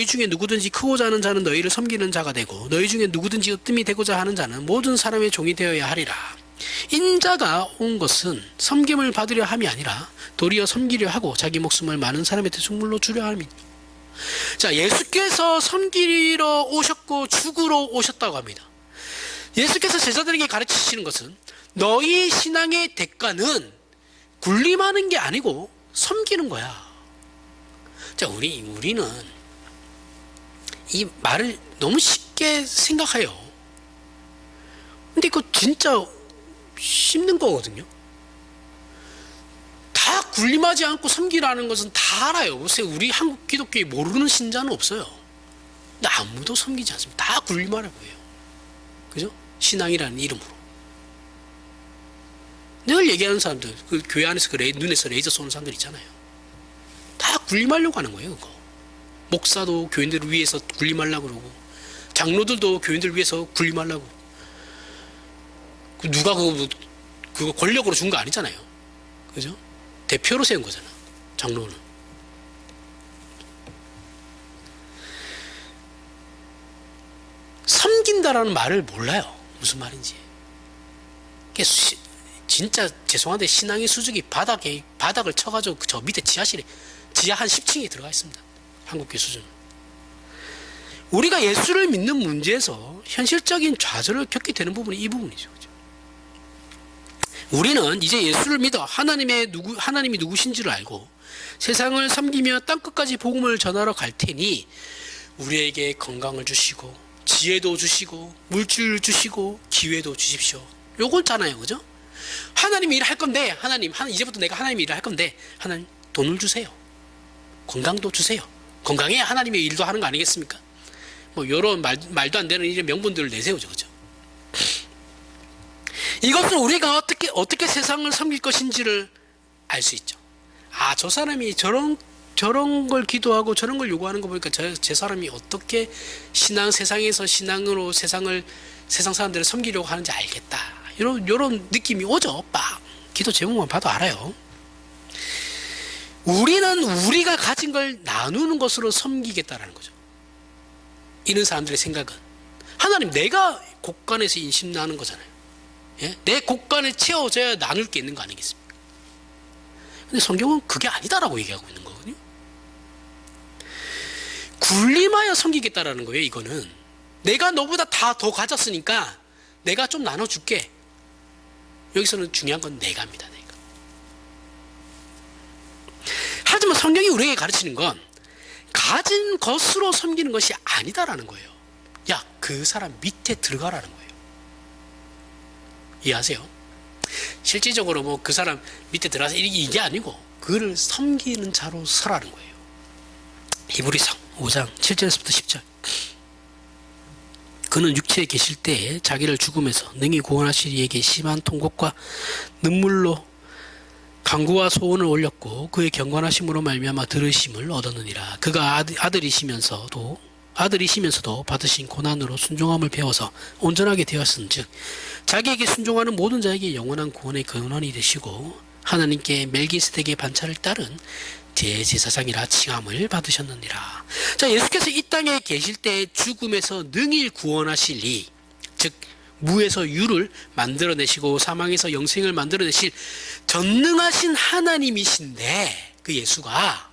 중에 누구든지 크고자 하는 자는 너희를 섬기는 자가 되고 너희 중에 누구든지 으뜸이 되고자 하는 자는 모든 사람의 종이 되어야 하리라. 인자가 온 것은 섬김을 받으려 함이 아니라 도리어 섬기려 하고 자기 목숨을 많은 사람한테 중물로 주려 함이니라. 자, 예수께서 섬기러 오셨고 죽으러 오셨다고 합니다. 예수께서 제자들에게 가르치시는 것은 너희 신앙의 대가는 군림하는 게 아니고 섬기는 거야. 자, 우리는 이 말을 너무 쉽게 생각해요. 근데 이거 진짜 씹는 거거든요. 다 군림하지 않고 섬기라는 것은 다 알아요. 글쎄, 우리 한국 기독교에 모르는 신자는 없어요. 근데 아무도 섬기지 않습니다. 다 군림하라고 해요. 그죠? 신앙이라는 이름으로. 늘 얘기하는 사람들, 그 교회 안에서 눈에서 레이저 쏘는 사람들 있잖아요. 다 군림하려고 하는 거예요, 그거. 목사도 교인들을 위해서 군림하려고 그러고, 장로들도 교인들을 위해서 군림하려고. 누가 그거 권력으로 준 거 아니잖아요. 그죠? 대표로 세운 거잖아, 장로는. 섬긴다라는 말을 몰라요. 무슨 말인지. 진짜 죄송한데 신앙의 수준이 바닥을 쳐가지고 저 밑에 지하실에 지하 한 10층에 들어가 있습니다. 한국교 수준. 우리가 예수를 믿는 문제에서 현실적인 좌절을 겪게 되는 부분이 이 부분이죠. 그죠? 우리는 이제 예수를 믿어 하나님이 누구신지를 알고 세상을 섬기며 땅끝까지 복음을 전하러 갈 테니 우리에게 건강을 주시고 지혜도 주시고 물질을 주시고 기회도 주십시오. 요거잖아요. 그죠? 하나님이 일할 건데 이제부터 내가 하나님이 일을 할 건데 하나님 돈을 주세요. 건강도 주세요. 건강해야 하나님의 일도 하는 거 아니겠습니까? 뭐 이런 말도 안 되는 이런 명분들을 내세우죠. 그죠? 이것은 우리가 어떻게 세상을 섬길 것인지를 알 수 있죠. 아, 저 사람이 저런 걸 기도하고 저런 걸 요구하는 거 보니까 제 사람이 어떻게 세상에서 신앙으로 세상 사람들을 섬기려고 하는지 알겠다. 요런 느낌이 오죠. 빡. 기도 제목만 봐도 알아요. 우리는 우리가 가진 걸 나누는 것으로 섬기겠다라는 거죠. 이런 사람들의 생각은 하나님, 내가 곳간에서 인심나는 거잖아요. 예? 내 곳간을 채워줘야 나눌 게 있는 거 아니겠습니까? 근데 성경은 그게 아니다라고 얘기하고 있는 거거든요. 군림하여 섬기겠다라는 거예요. 이거는 내가 너보다 다 더 가졌으니까 내가 좀 나눠줄게. 여기서는 중요한 건 내가입니다. 내가. 하지만 성경이 우리에게 가르치는 건 가진 것으로 섬기는 것이 아니다라는 거예요. 야, 그 사람 밑에 들어가라는 거예요. 이해하세요? 실질적으로 뭐 그 사람 밑에 들어가서 이게 아니고 그를 섬기는 자로 서라는 거예요. 히브리서 5장 7절에서부터 10절. 그는 육체에 계실 때에 자기를 죽음에서 능히 구원하실 이에게 심한 통곡과 눈물로 간구와 소원을 올렸고 그의 경건하심으로 말미암아 들으심을 얻었느니라. 그가 아들이시면서도 받으신 고난으로 순종함을 배워서 온전하게 되었은즉 자기에게 순종하는 모든 자에게 영원한 구원의 근원이 되시고 하나님께 멜기세덱의 반차를 따른 대제사장이라 칭함을 받으셨느니라. 자, 예수께서 이 땅에 계실 때 죽음에서 능히 구원하실 이, 즉 무에서 유를 만들어내시고 사망에서 영생을 만들어내실 전능하신 하나님이신데 그 예수가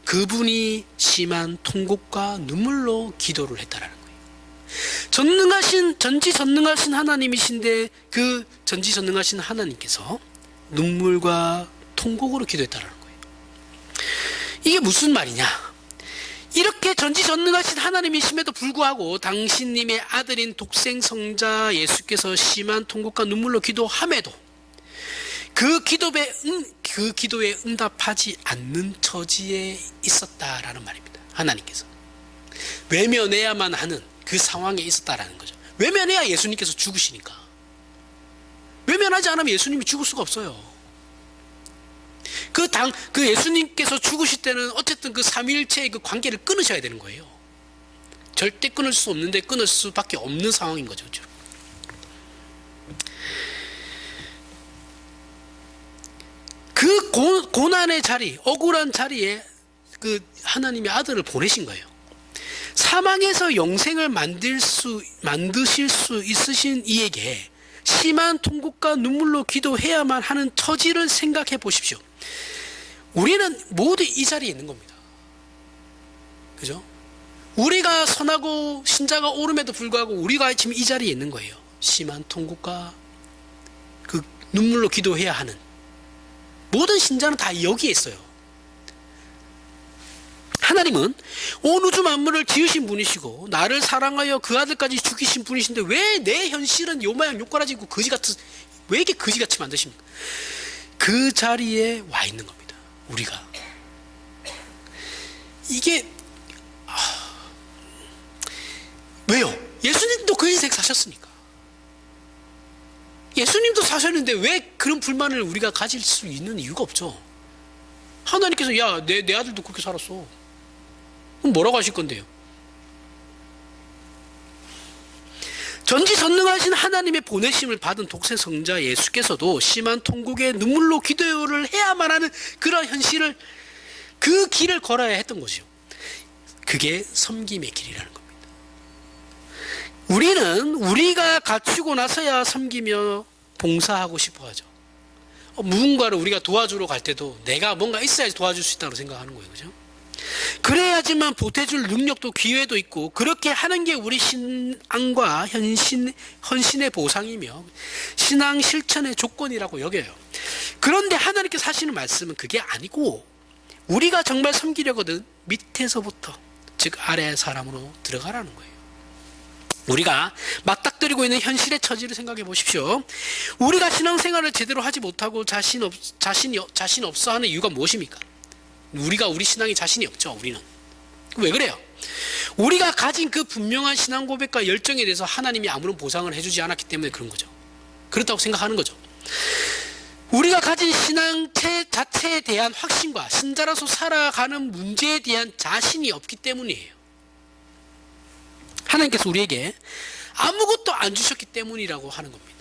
그분이 심한 통곡과 눈물로 기도를 했다라는 거예요. 전지전능하신 하나님이신데 그 전지전능하신 하나님께서 눈물과 통곡으로 기도했다라는 거예요. 이게 무슨 말이냐? 이렇게 전지전능하신 하나님이심에도 불구하고 당신님의 아들인 독생성자 예수께서 심한 통곡과 눈물로 기도함에도 그 기도에 응답하지 않는 처지에 있었다라는 말입니다. 하나님께서 외면해야만 하는 그 상황에 있었다라는 거죠. 외면해야 예수님께서 죽으시니까. 외면하지 않으면 예수님이 죽을 수가 없어요. 그 예수님께서 죽으실 때는 어쨌든 그 삼위일체의 그 관계를 끊으셔야 되는 거예요. 절대 끊을 수 없는데 끊을 수밖에 없는 상황인 거죠. 그렇죠? 그 고난의 자리, 억울한 자리에 그 하나님의 아들을 보내신 거예요. 사망에서 영생을 만드실 수 있으신 이에게 심한 통곡과 눈물로 기도해야만 하는 처지를 생각해 보십시오. 우리는 모두 이 자리에 있는 겁니다. 그죠? 우리가 선하고 신자가 옳음에도 불구하고 우리가 지금 이 자리에 있는 거예요. 심한 통곡과 그 눈물로 기도해야 하는 모든 신자는 다 여기에 있어요. 하나님은 온 우주 만물을 지으신 분이시고 나를 사랑하여 그 아들까지 죽이신 분이신데 왜 내 현실은 요마양 요꼬라지고 거지같이 왜 이렇게 거지같이 만드십니까? 그 자리에 와 있는 겁니다. 우리가 이게 왜요? 예수님도 그 인생 사셨으니까. 예수님도 사셨는데 왜 그런 불만을 우리가 가질 수 있는 이유가 없죠. 하나님께서 야, 내 아들도 그렇게 살았어. 그럼 뭐라고 하실 건데요? 전지전능하신 하나님의 보내심을 받은 독생 성자 예수께서도 심한 통곡에 눈물로 기도를 해야만 하는 그런 현실을 그 길을 걸어야 했던 것이요. 그게 섬김의 길이라는 겁니다. 우리는 우리가 갖추고 나서야 섬기며 봉사하고 싶어 하죠. 누군가를 우리가 도와주러 갈 때도 내가 뭔가 있어야지 도와줄 수 있다고 생각하는 거예요. 그죠? 그래야지만 보태줄 능력도 기회도 있고 그렇게 하는 게 우리 신앙과 헌신의 보상이며 신앙 실천의 조건이라고 여겨요. 그런데 하나님께서 하시는 말씀은 그게 아니고 우리가 정말 섬기려거든 밑에서부터 즉 아래 사람으로 들어가라는 거예요. 우리가 맞닥뜨리고 있는 현실의 처지를 생각해 보십시오. 우리가 신앙생활을 제대로 하지 못하고 자신 없어 하는 이유가 무엇입니까? 우리 신앙에 자신이 없죠. 우리는 왜 그래요? 우리가 가진 그 분명한 신앙 고백과 열정에 대해서 하나님이 아무런 보상을 해주지 않았기 때문에 그런 거죠. 그렇다고 생각하는 거죠. 우리가 가진 신앙체 자체에 대한 확신과 신자로서 살아가는 문제에 대한 자신이 없기 때문이에요. 하나님께서 우리에게 아무것도 안 주셨기 때문이라고 하는 겁니다.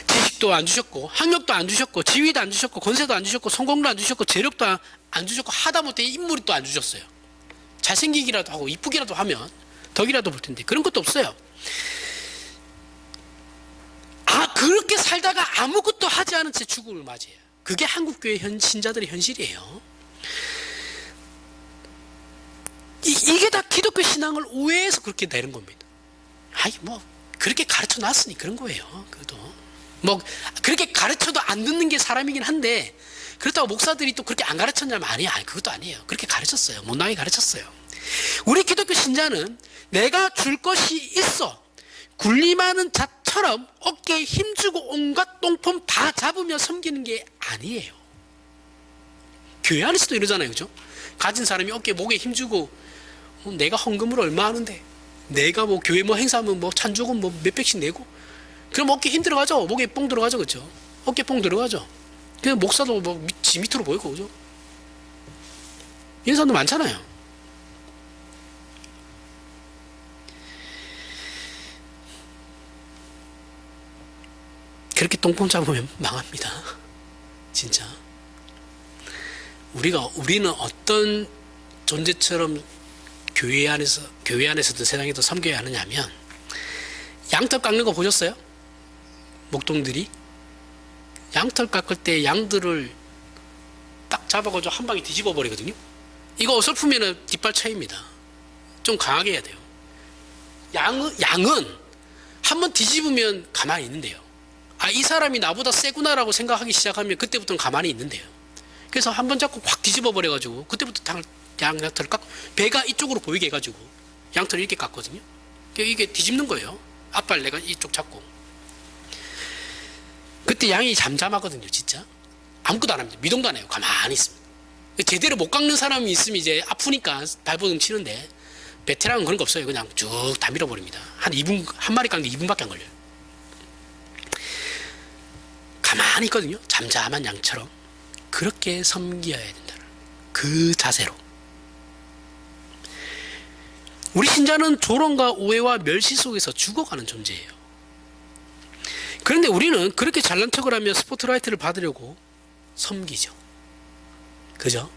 지식도 안 주셨고 학력도 안 주셨고 지위도 안 주셨고 권세도 안 주셨고 성공도 안 주셨고 재력도 안 주셨고 하다못해 인물이 또 안 주셨어요. 잘생기기라도 하고 이쁘기라도 하면 덕이라도 볼 텐데 그런 것도 없어요. 그렇게 살다가 아무것도 하지 않은 채 죽음을 맞이해요. 그게 한국교회 신자들의 현실이에요. 이게 다 기독교 신앙을 오해해서 그렇게 되는 겁니다. 그렇게 가르쳐 놨으니 그런 거예요. 그래도 그렇게 가르쳐도 안 듣는 게 사람이긴 한데 그렇다고 목사들이 또 그렇게 안 가르쳤냐면 아니 그것도 아니에요. 그렇게 가르쳤어요. 못나게 가르쳤어요. 우리 기독교 신자는 내가 줄 것이 있어 군림하는 자처럼 어깨에 힘주고 온갖 똥폼 다 잡으며 섬기는 게 아니에요. 교회 안에서도 이러잖아요. 그죠? 가진 사람이 어깨에 목에 힘주고 내가 헌금을 얼마 하는데 내가 교회 행사하면 찬조금 몇백씩 내고 그럼 어깨 힘 들어가죠. 목에 뽕 들어가죠. 그죠? 어깨 뽕 들어가죠. 그 목사도 지 밑으로 보이고 그죠? 이런 사람도 많잖아요. 그렇게 똥폼 잡으면 망합니다. 진짜. 우리는 어떤 존재처럼 교회 안에서도 세상에도 섬겨야 하느냐 하면 양털 깎는 거 보셨어요? 목동들이 양털 깎을 때 양들을 딱 잡아가지고 한 방에 뒤집어 버리거든요. 이거 어설프면 뒷발 차입니다. 좀 강하게 해야 돼요. 양은 한번 뒤집으면 가만히 있는데요. 이 사람이 나보다 세구나라고 생각하기 시작하면 그때부터는 가만히 있는데요. 그래서 한번 잡고 확 뒤집어 버려가지고 그때부터 양털을 깎고 배가 이쪽으로 보이게 해가지고 양털을 이렇게 깎거든요. 이게 뒤집는 거예요. 앞발 내가 이쪽 잡고 그때 양이 잠잠하거든요. 진짜 아무것도 안 합니다. 미동도 안 해요. 가만히 있습니다. 제대로 못 깎는 사람이 있으면 이제 아프니까 발버둥 치는데 베테랑은 그런 거 없어요. 그냥 쭉 다 밀어버립니다. 한 마리 깎는 게 2분밖에 안 걸려요. 가만히 있거든요. 잠잠한 양처럼 그렇게 섬겨야 된다는 그 자세로. 우리 신자는 조롱과 오해와 멸시 속에서 죽어가는 존재예요. 그런데 우리는 그렇게 잘난 척을 하며 스포트라이트를 받으려고 섬기죠. 그죠?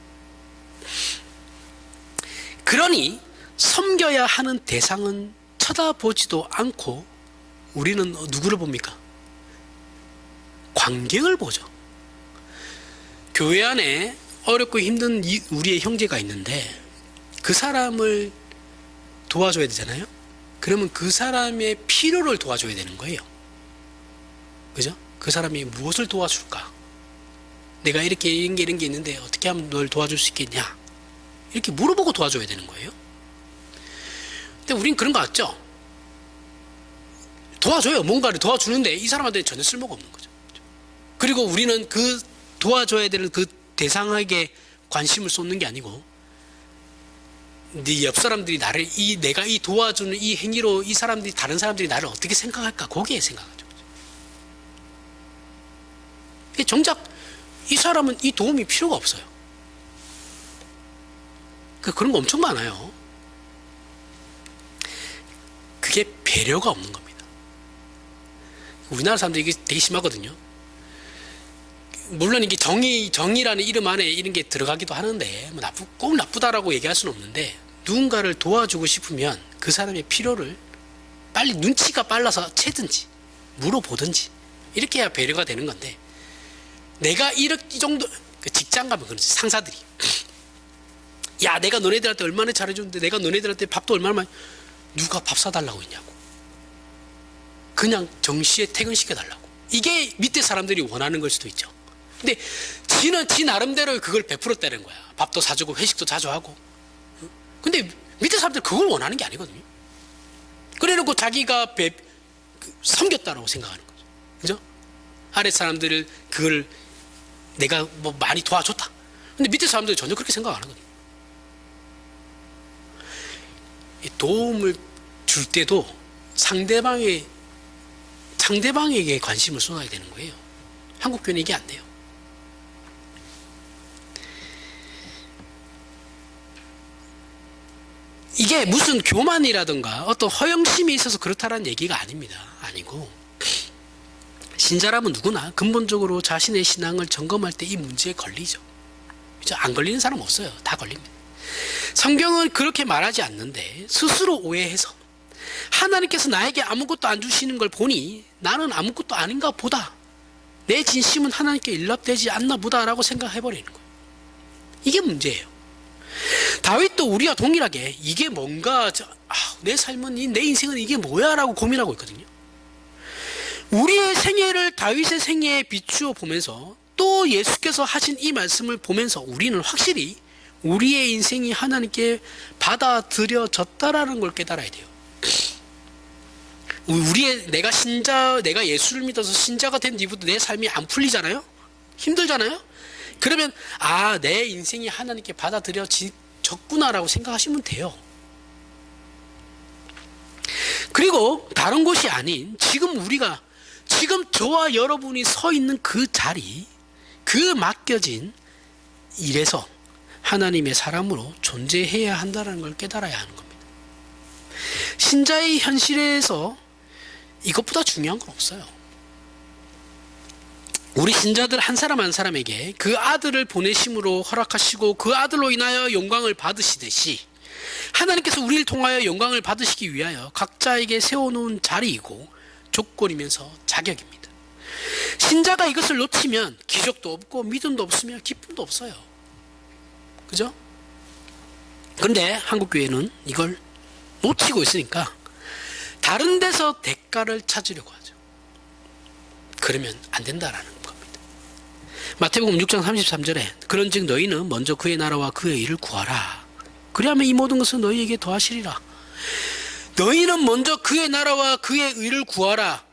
그러니 섬겨야 하는 대상은 쳐다보지도 않고 우리는 누구를 봅니까? 광경을 보죠. 교회 안에 어렵고 힘든 우리의 형제가 있는데 그 사람을 도와줘야 되잖아요. 그러면 그 사람의 필요를 도와줘야 되는 거예요. 그죠? 그 사람이 무엇을 도와줄까? 내가 이렇게 이런 게 있는데 어떻게 하면 널 도와줄 수 있겠냐? 이렇게 물어보고 도와줘야 되는 거예요. 근데 우린 그런 거 같죠? 도와줘요. 뭔가를 도와주는데 이 사람한테는 전혀 쓸모가 없는 거죠. 그리고 우리는 그 도와줘야 되는 그 대상에게 관심을 쏟는 게 아니고 네 옆 사람들이 나를 내가 이 도와주는 이 행위로 이 사람들이 다른 사람들이 나를 어떻게 생각할까? 거기에 생각하죠. 정작 이 사람은 이 도움이 필요가 없어요. 그런 거 엄청 많아요. 그게 배려가 없는 겁니다. 우리나라 사람들이 이게 되게 심하거든요. 물론 이게 정의라는 이름 안에 이런 게 들어가기도 하는데 꼭 나쁘다라고 얘기할 수는 없는데 누군가를 도와주고 싶으면 그 사람의 필요를 빨리 눈치가 빨라서 채든지 물어보든지 이렇게 해야 배려가 되는 건데 내가 이 정도 직장 가면 그렇지 상사들이 야 내가 너네들한테 얼마나 잘해줬는데 내가 너네들한테 밥도 얼마나 많이 누가 밥 사달라고 했냐고 그냥 정시에 퇴근시켜달라고 이게 밑에 사람들이 원하는 걸 수도 있죠. 근데 지는 지 나름대로 그걸 베풀었다는 거야. 밥도 사주고 회식도 자주 하고. 근데 밑에 사람들 그걸 원하는 게 아니거든요. 그래놓고 자기가 섬겼다라고 생각하는 거죠. 그죠? 아래 사람들을 그걸 내가 뭐 많이 도와줬다. 근데 밑에 사람들이 전혀 그렇게 생각 안 하거든요. 도움을 줄 때도 상대방에게 관심을 쏟아야 되는 거예요. 한국 교회는 이게 안 돼요. 이게 무슨 교만이라든가 어떤 허영심이 있어서 그렇다라는 얘기가 아닙니다. 아니고 신자라면 누구나 근본적으로 자신의 신앙을 점검할 때 이 문제에 걸리죠. 그죠? 안 걸리는 사람 없어요. 다 걸립니다. 성경은 그렇게 말하지 않는데 스스로 오해해서 하나님께서 나에게 아무것도 안 주시는 걸 보니 나는 아무것도 아닌가 보다. 내 진심은 하나님께 일납되지 않나 보다라고 생각해버리는 거예요. 이게 문제예요. 다윗도 우리와 동일하게 이게 뭔가 내 삶은 내 인생은 이게 뭐야 라고 고민하고 있거든요. 우리의 생애를 다윗의 생애에 비추어 보면서 또 예수께서 하신 이 말씀을 보면서 우리는 확실히 우리의 인생이 하나님께 받아들여졌다라는 걸 깨달아야 돼요. 내가 예수를 믿어서 신자가 된 뒤부터 내 삶이 안 풀리잖아요? 힘들잖아요? 그러면 내 인생이 하나님께 받아들여졌구나라고 생각하시면 돼요. 그리고 다른 곳이 아닌 지금 저와 여러분이 서 있는 그 자리, 그 맡겨진 일에서 하나님의 사람으로 존재해야 한다는 걸 깨달아야 하는 겁니다. 신자의 현실에서 이것보다 중요한 건 없어요. 우리 신자들 한 사람 한 사람에게 그 아들을 보내심으로 허락하시고 그 아들로 인하여 영광을 받으시듯이 하나님께서 우리를 통하여 영광을 받으시기 위하여 각자에게 세워놓은 자리이고 조건이면서 자격입니다. 신자가 이것을 놓치면 기적도 없고 믿음도 없으며 기쁨도 없어요. 그죠? 그런데 한국교회는 이걸 놓치고 있으니까 다른 데서 대가를 찾으려고 하죠. 그러면 안 된다라는 겁니다. 마태복음 6장 33절에 그런즉 너희는 먼저 그의 나라와 그의 일을 구하라. 그리하면 이 모든 것은 너희에게 더하시리라. 너희는 먼저 그의 나라와 그의 의를 구하라.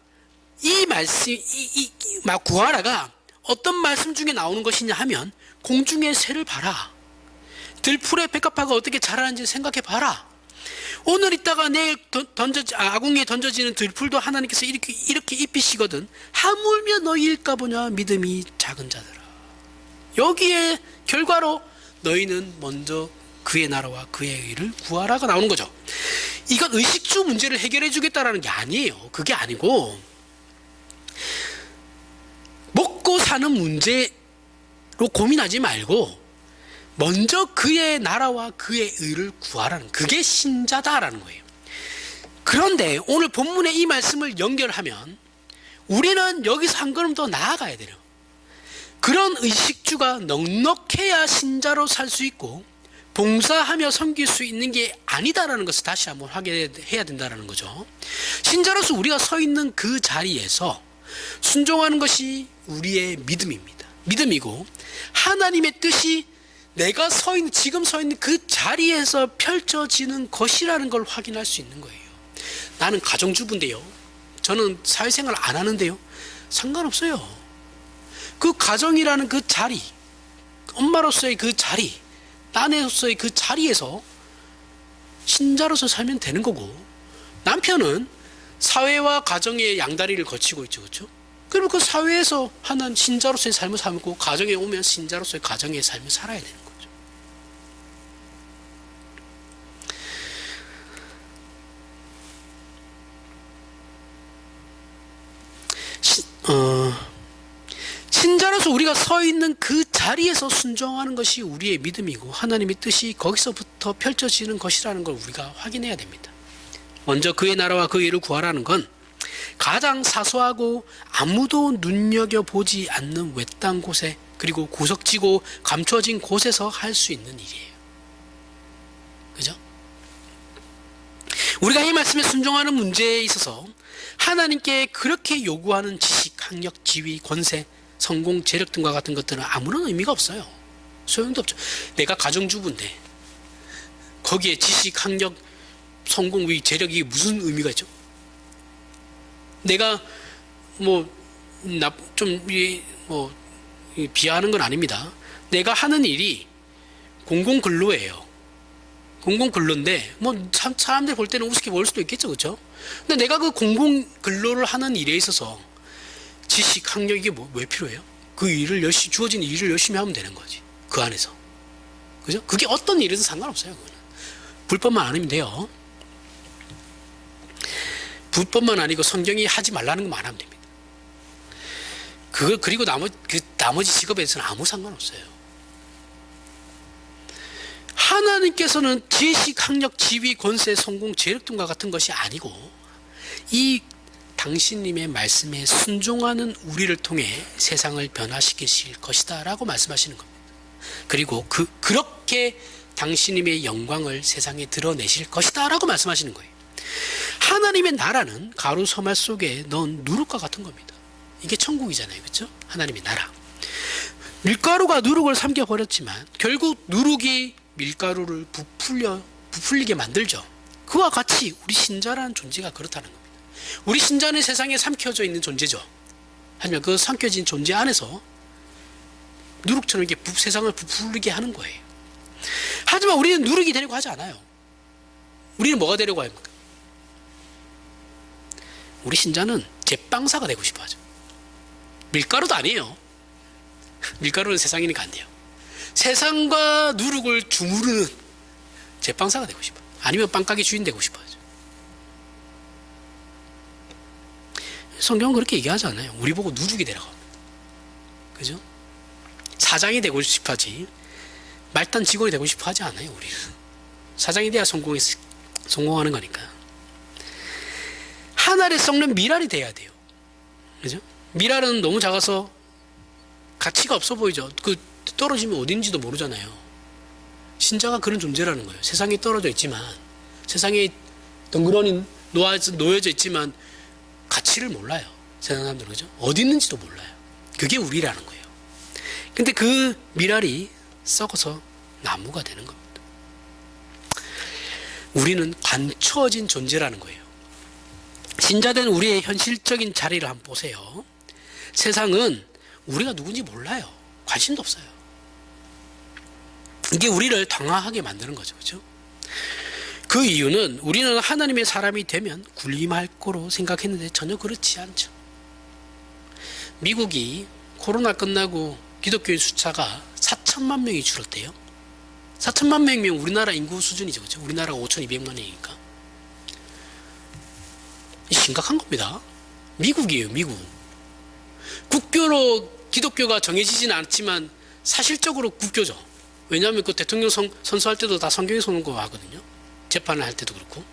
이 말씀, 구하라가 어떤 말씀 중에 나오는 것이냐 하면 공중의 새를 봐라. 들풀의 백합화가 어떻게 자라는지 생각해 봐라. 오늘 있다가 내일 아궁이에 던져지는 들풀도 하나님께서 이렇게 입히시거든. 하물며 너희일까 보냐 믿음이 작은 자들아. 여기에 결과로 너희는 먼저 그의 나라와 그의 의를 구하라가 나오는 거죠. 이건 의식주 문제를 해결해 주겠다라는 게 아니에요. 그게 아니고 먹고 사는 문제로 고민하지 말고 먼저 그의 나라와 그의 의를 구하라는, 그게 신자다라는 거예요. 그런데 오늘 본문의 이 말씀을 연결하면 우리는 여기서 한 걸음 더 나아가야 돼요. 그런 의식주가 넉넉해야 신자로 살 수 있고 봉사하며 섬길 수 있는 게 아니다라는 것을 다시 한번 확인해야 된다는 거죠. 신자로서 우리가 서 있는 그 자리에서 순종하는 것이 우리의 믿음입니다. 믿음이고 하나님의 뜻이 내가 지금 서 있는 그 자리에서 펼쳐지는 것이라는 걸 확인할 수 있는 거예요. 나는 가정주부인데요. 저는 사회생활 안 하는데요. 상관없어요. 그 가정이라는 그 자리, 엄마로서의 그 자리, 아내로서의 그 자리에서 신자로서 살면 되는 거고, 남편은 사회와 가정의 양다리를 거치고 있죠. 그렇죠? 그리고 그 사회에서 하는 신자로서의 삶을 살고 가정에 오면 신자로서의 가정의 삶을 살아야 되는 거죠. 신자로서 우리가 서 있는 그 자리에서 순종하는 것이 우리의 믿음이고 하나님의 뜻이 거기서부터 펼쳐지는 것이라는 걸 우리가 확인해야 됩니다. 먼저 그의 나라와 그의 의를 구하라는 건 가장 사소하고 아무도 눈여겨보지 않는 외딴 곳에, 그리고 구석지고 감춰진 곳에서 할 수 있는 일이에요. 그죠? 우리가 이 말씀에 순종하는 문제에 있어서 하나님께 그렇게 요구하는 지식, 학력, 지위, 권세, 성공, 재력 등과 같은 것들은 아무런 의미가 없어요. 소용도 없죠. 내가 가정주부인데 거기에 지식, 학력, 성공, 재력이 무슨 의미가 있죠? 내가 비하하는 건 아닙니다. 내가 하는 일이 공공근로예요. 공공근로인데 사람들이 볼 때는 우습게 보일 수도 있겠죠. 그렇죠? 근데 내가 그 공공근로를 하는 일에 있어서 지식, 학력 이게 왜 필요해요? 그 일을 주어진 일을 열심히 하면 되는 거지. 그 안에서. 그죠? 그게 어떤 일이든 상관없어요. 그거는. 불법만 아니면 돼요. 불법만 아니고 성경이 하지 말라는 것만 하면 됩니다. 그리고 나머지 직업에서는 아무 상관없어요. 하나님께서는 지식, 학력, 지위, 권세, 성공, 재력 등과 같은 것이 아니고 이 당신님의 말씀에 순종하는 우리를 통해 세상을 변화시키실 것이다 라고 말씀하시는 겁니다. 그리고 그렇게 당신님의 영광을 세상에 드러내실 것이다 라고 말씀하시는 거예요. 하나님의 나라는 가루 서말 속에 넣은 누룩과 같은 겁니다. 이게 천국이잖아요. 그렇죠? 하나님의 나라. 밀가루가 누룩을 삼켜버렸지만 결국 누룩이 밀가루를 부풀리게 만들죠. 그와 같이 우리 신자라는 존재가 그렇다는 겁니다. 우리 신자는 세상에 삼켜져 있는 존재죠. 하지만 그 삼켜진 존재 안에서 누룩처럼 이렇게 세상을 부풀리게 하는 거예요. 하지만 우리는 누룩이 되려고 하지 않아요. 우리는 뭐가 되려고 합니까? 우리 신자는 제빵사가 되고 싶어 하죠. 밀가루도 아니에요. 밀가루는 세상이니까 안 돼요. 세상과 누룩을 주무르는 제빵사가 되고 싶어요. 아니면 빵가게 주인 되고 싶어 하죠. 성경은 그렇게 얘기하지 않아요. 우리 보고 누룩이 되라고 합니다. 그죠? 사장이 되고 싶어 하지 말단 직원이 되고 싶어 하지 않아요. 우리는 사장이 돼야 성공하는 거니까. 하늘에 썩는 미랄이 돼야 돼요. 그죠? 미랄은 너무 작아서 가치가 없어 보이죠. 떨어지면 어딘지도 모르잖아요. 신자가 그런 존재라는 거예요. 세상에 떨어져 있지만, 세상에 덩그러니 놓여져 있지만 가치를 몰라요. 세상 사람들은. 그죠? 어디 있는지도 몰라요. 그게 우리라는 거예요. 근데 그 미랄이 썩어서 나무가 되는 겁니다. 우리는 관처진 존재라는 거예요. 신자된 우리의 현실적인 자리를 한번 보세요. 세상은 우리가 누군지 몰라요. 관심도 없어요. 이게 우리를 당황하게 만드는 거죠. 그렇죠? 그 이유는 우리는 하나님의 사람이 되면 군림할 거로 생각했는데 전혀 그렇지 않죠. 미국이 코로나 끝나고 기독교인 숫자가 4천만 명이 줄었대요. 4천만 명이면 우리나라 인구 수준이죠. 그렇죠? 우리나라가 5,200만 명이니까. 심각한 겁니다. 미국이에요, 미국. 국교로 기독교가 정해지지는 않지만 사실적으로 국교죠. 왜냐하면 그 대통령 선서할 때도 다 성경에서 오는 거 하거든요. 재판을 할 때도 그렇고.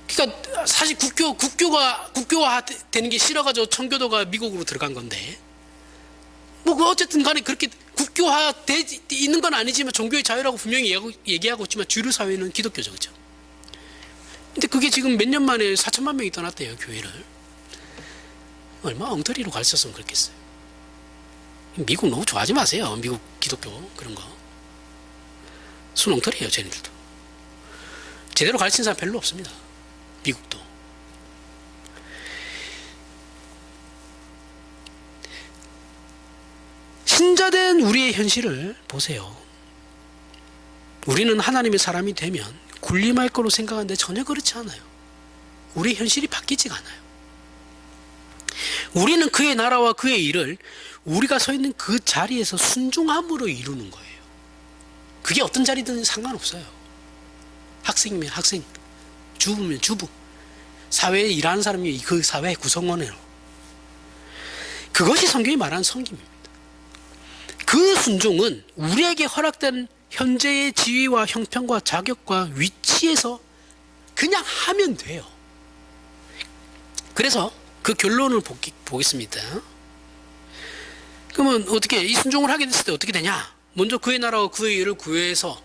그러니까 사실 국교화 되는 게 싫어가지고 청교도가 미국으로 들어간 건데, 뭐 어쨌든 간에 그렇게 국교화 있는 건 아니지만 종교의 자유라고 분명히 얘기하고 있지만 주류 사회는 기독교죠, 그렇죠? 근데 그게 지금 몇 년 만에 4천만 명이 떠났대요, 교회를. 얼마나 엉터리로 가르쳤으면 그렇겠어요. 미국 너무 좋아하지 마세요, 미국 기독교 그런 거. 순 엉터리예요, 쟤네들도. 제대로 가르친 사람 별로 없습니다, 미국도. 신자된 우리의 현실을 보세요. 우리는 하나님의 사람이 되면 군림할 거로 생각하는데 전혀 그렇지 않아요. 우리의 현실이 바뀌지가 않아요. 우리는 그의 나라와 그의 일을 우리가 서 있는 그 자리에서 순종함으로 이루는 거예요. 그게 어떤 자리든 상관없어요. 학생이면 학생, 주부면 주부, 사회에 일하는 사람이 그 사회의 구성원이에요. 그것이 성경이 말하는 섬김입니다. 그 순종은 우리에게 허락된 현재의 지위와 형편과 자격과 위치에서 그냥 하면 돼요. 그래서 그 결론을 보겠습니다. 그러면 어떻게 이 순종을 하게 됐을 때 어떻게 되냐? 먼저 그의 나라와 그의 일을 구해서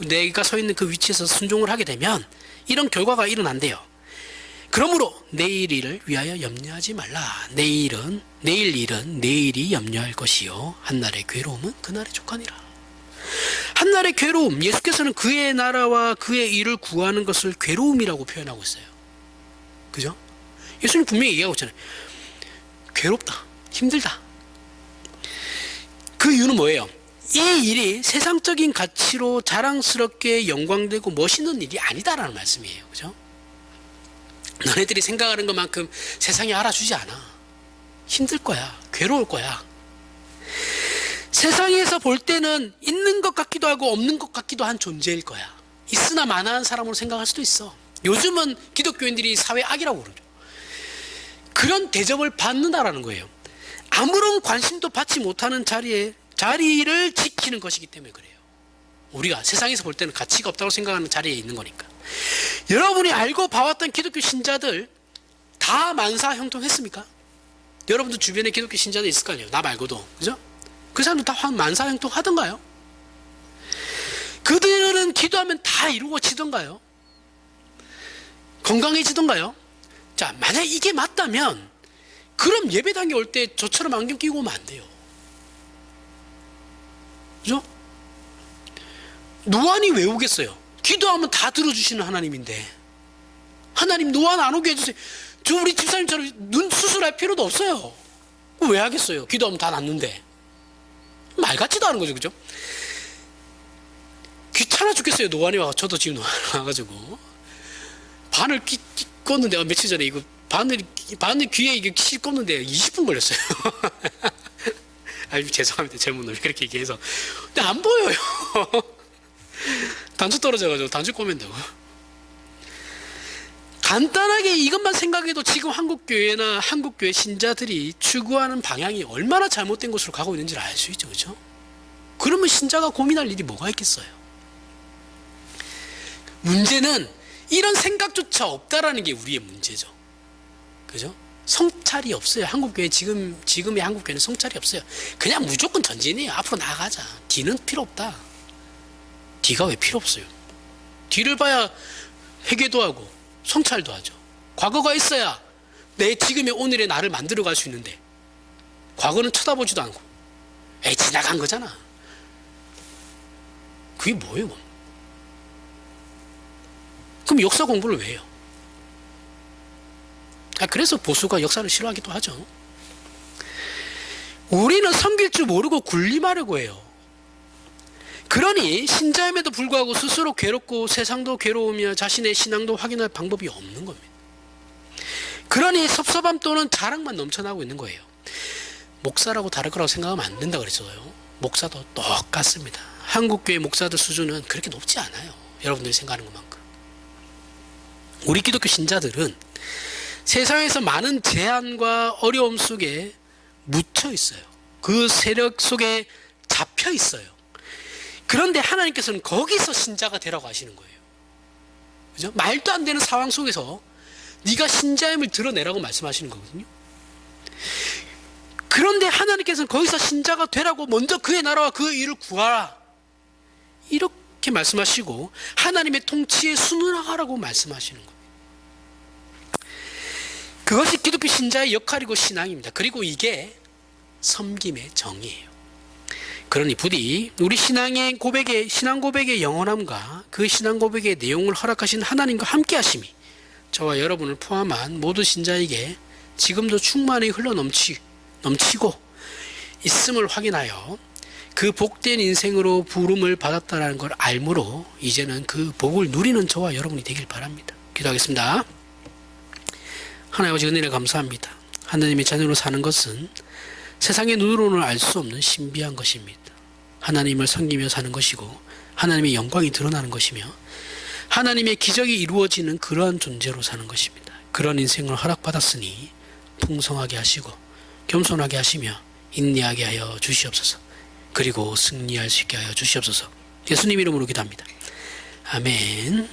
내가 서 있는 그 위치에서 순종을 하게 되면 이런 결과가 일어난대요. 그러므로 내일 일을 위하여 염려하지 말라. 내일 일은 내일이 염려할 것이요 한날의 괴로움은 그날의 족하니라. 한날의 괴로움, 예수께서는 그의 나라와 그의 일을 구하는 것을 괴로움이라고 표현하고 있어요. 그죠? 예수님 분명히 얘기하고 있잖아요. 괴롭다, 힘들다. 그 이유는 뭐예요? 이 일이 세상적인 가치로 자랑스럽게 영광되고 멋있는 일이 아니다라는 말씀이에요. 그죠? 너네들이 생각하는 것만큼 세상이 알아주지 않아. 힘들 거야, 괴로울 거야. 세상에서 볼 때는 있는 것 같기도 하고 없는 것 같기도 한 존재일 거야. 있으나 마나한 사람으로 생각할 수도 있어. 요즘은 기독교인들이 사회 악이라고 그러죠. 그런 대접을 받는다라는 거예요. 아무런 관심도 받지 못하는 자리를 지키는 것이기 때문에 그래요. 우리가 세상에서 볼 때는 가치가 없다고 생각하는 자리에 있는 거니까. 여러분이 알고 봐왔던 기독교 신자들 다 만사형통했습니까? 여러분들 주변에 기독교 신자들 있을 거 아니에요. 나 말고도. 그죠? 그 사람들 다 만사형통 하던가요? 그들은 기도하면 다 이루어지던가요? 건강해지던가요? 자, 만약 이게 맞다면 그럼 예배당에 올 때 저처럼 안경 끼고 오면 안 돼요. 그죠? 노안이 왜 오겠어요? 기도하면 다 들어주시는 하나님인데 하나님 노안 안 오게 해주세요. 저 우리 집사님처럼 눈 수술할 필요도 없어요. 왜 하겠어요? 기도하면 다 낫는데. 말 같지도 않은 거죠. 그죠? 귀찮아 죽겠어요. 노안이 와서. 저도 지금 노안이 와가지고 바늘 꽂는데 며칠 전에 이거 바늘 귀에 이게 꽂는데 20분 걸렸어요. 아유, 죄송합니다. 젊은 놈이 그렇게 얘기해서. 근데 안 보여요. 단추 떨어져가지고 단추 꽂는다고. 간단하게 이것만 생각해도 지금 한국교회나 한국교회 신자들이 추구하는 방향이 얼마나 잘못된 곳으로 가고 있는지를 알 수 있죠. 그렇죠? 그러면 신자가 고민할 일이 뭐가 있겠어요? 문제는 이런 생각조차 없다라는 게 우리의 문제죠. 그죠? 성찰이 없어요. 한국교회 지금의 한국교회는 성찰이 없어요. 그냥 무조건 전진이에요. 앞으로 나아가자. 뒤는 필요 없다. 뒤가 왜 필요 없어요? 뒤를 봐야 회개도 하고 성찰도 하죠. 과거가 있어야 내 지금의 오늘의 나를 만들어갈 수 있는데 과거는 쳐다보지도 않고 에이 지나간 거잖아. 그게 뭐예요? 그럼 역사 공부를 왜 해요? 그래서 보수가 역사를 싫어하기도 하죠. 우리는 섬길 줄 모르고 군림하려고 해요. 그러니 신자임에도 불구하고 스스로 괴롭고 세상도 괴로우며 자신의 신앙도 확인할 방법이 없는 겁니다. 그러니 섭섭함 또는 자랑만 넘쳐나고 있는 거예요. 목사라고 다를 거라고 생각하면 안 된다 그랬어요. 목사도 똑같습니다. 한국교회 목사들 수준은 그렇게 높지 않아요. 여러분들이 생각하는 것만큼. 우리 기독교 신자들은 세상에서 많은 제한과 어려움 속에 묻혀 있어요. 그 세력 속에 잡혀 있어요. 그런데 하나님께서는 거기서 신자가 되라고 하시는 거예요. 그죠? 말도 안 되는 상황 속에서 네가 신자임을 드러내라고 말씀하시는 거거든요. 그런데 하나님께서는 거기서 신자가 되라고 먼저 그의 나라와 그의 일을 구하라, 이렇게 말씀하시고 하나님의 통치에 순응하라고 말씀하시는 거예요. 그것이 기독교 신자의 역할이고 신앙입니다. 그리고 이게 섬김의 정의예요. 그러니 부디 우리 신앙 고백의 영원함과 그 신앙 고백의 내용을 허락하신 하나님과 함께 하심이 저와 여러분을 포함한 모든 신자에게 지금도 충만히 넘치고 있음을 확인하여 그 복된 인생으로 부름을 받았다는 걸 알므로 이제는 그 복을 누리는 저와 여러분이 되길 바랍니다. 기도하겠습니다. 하나님 아버지, 은혜를 감사합니다. 하나님의 자녀로 사는 것은 세상의 눈으로는 알 수 없는 신비한 것입니다. 하나님을 섬기며 사는 것이고 하나님의 영광이 드러나는 것이며 하나님의 기적이 이루어지는 그러한 존재로 사는 것입니다. 그런 인생을 허락받았으니 풍성하게 하시고 겸손하게 하시며 인내하게 하여 주시옵소서. 그리고 승리할 수 있게 하여 주시옵소서. 예수님 이름으로 기도합니다. 아멘.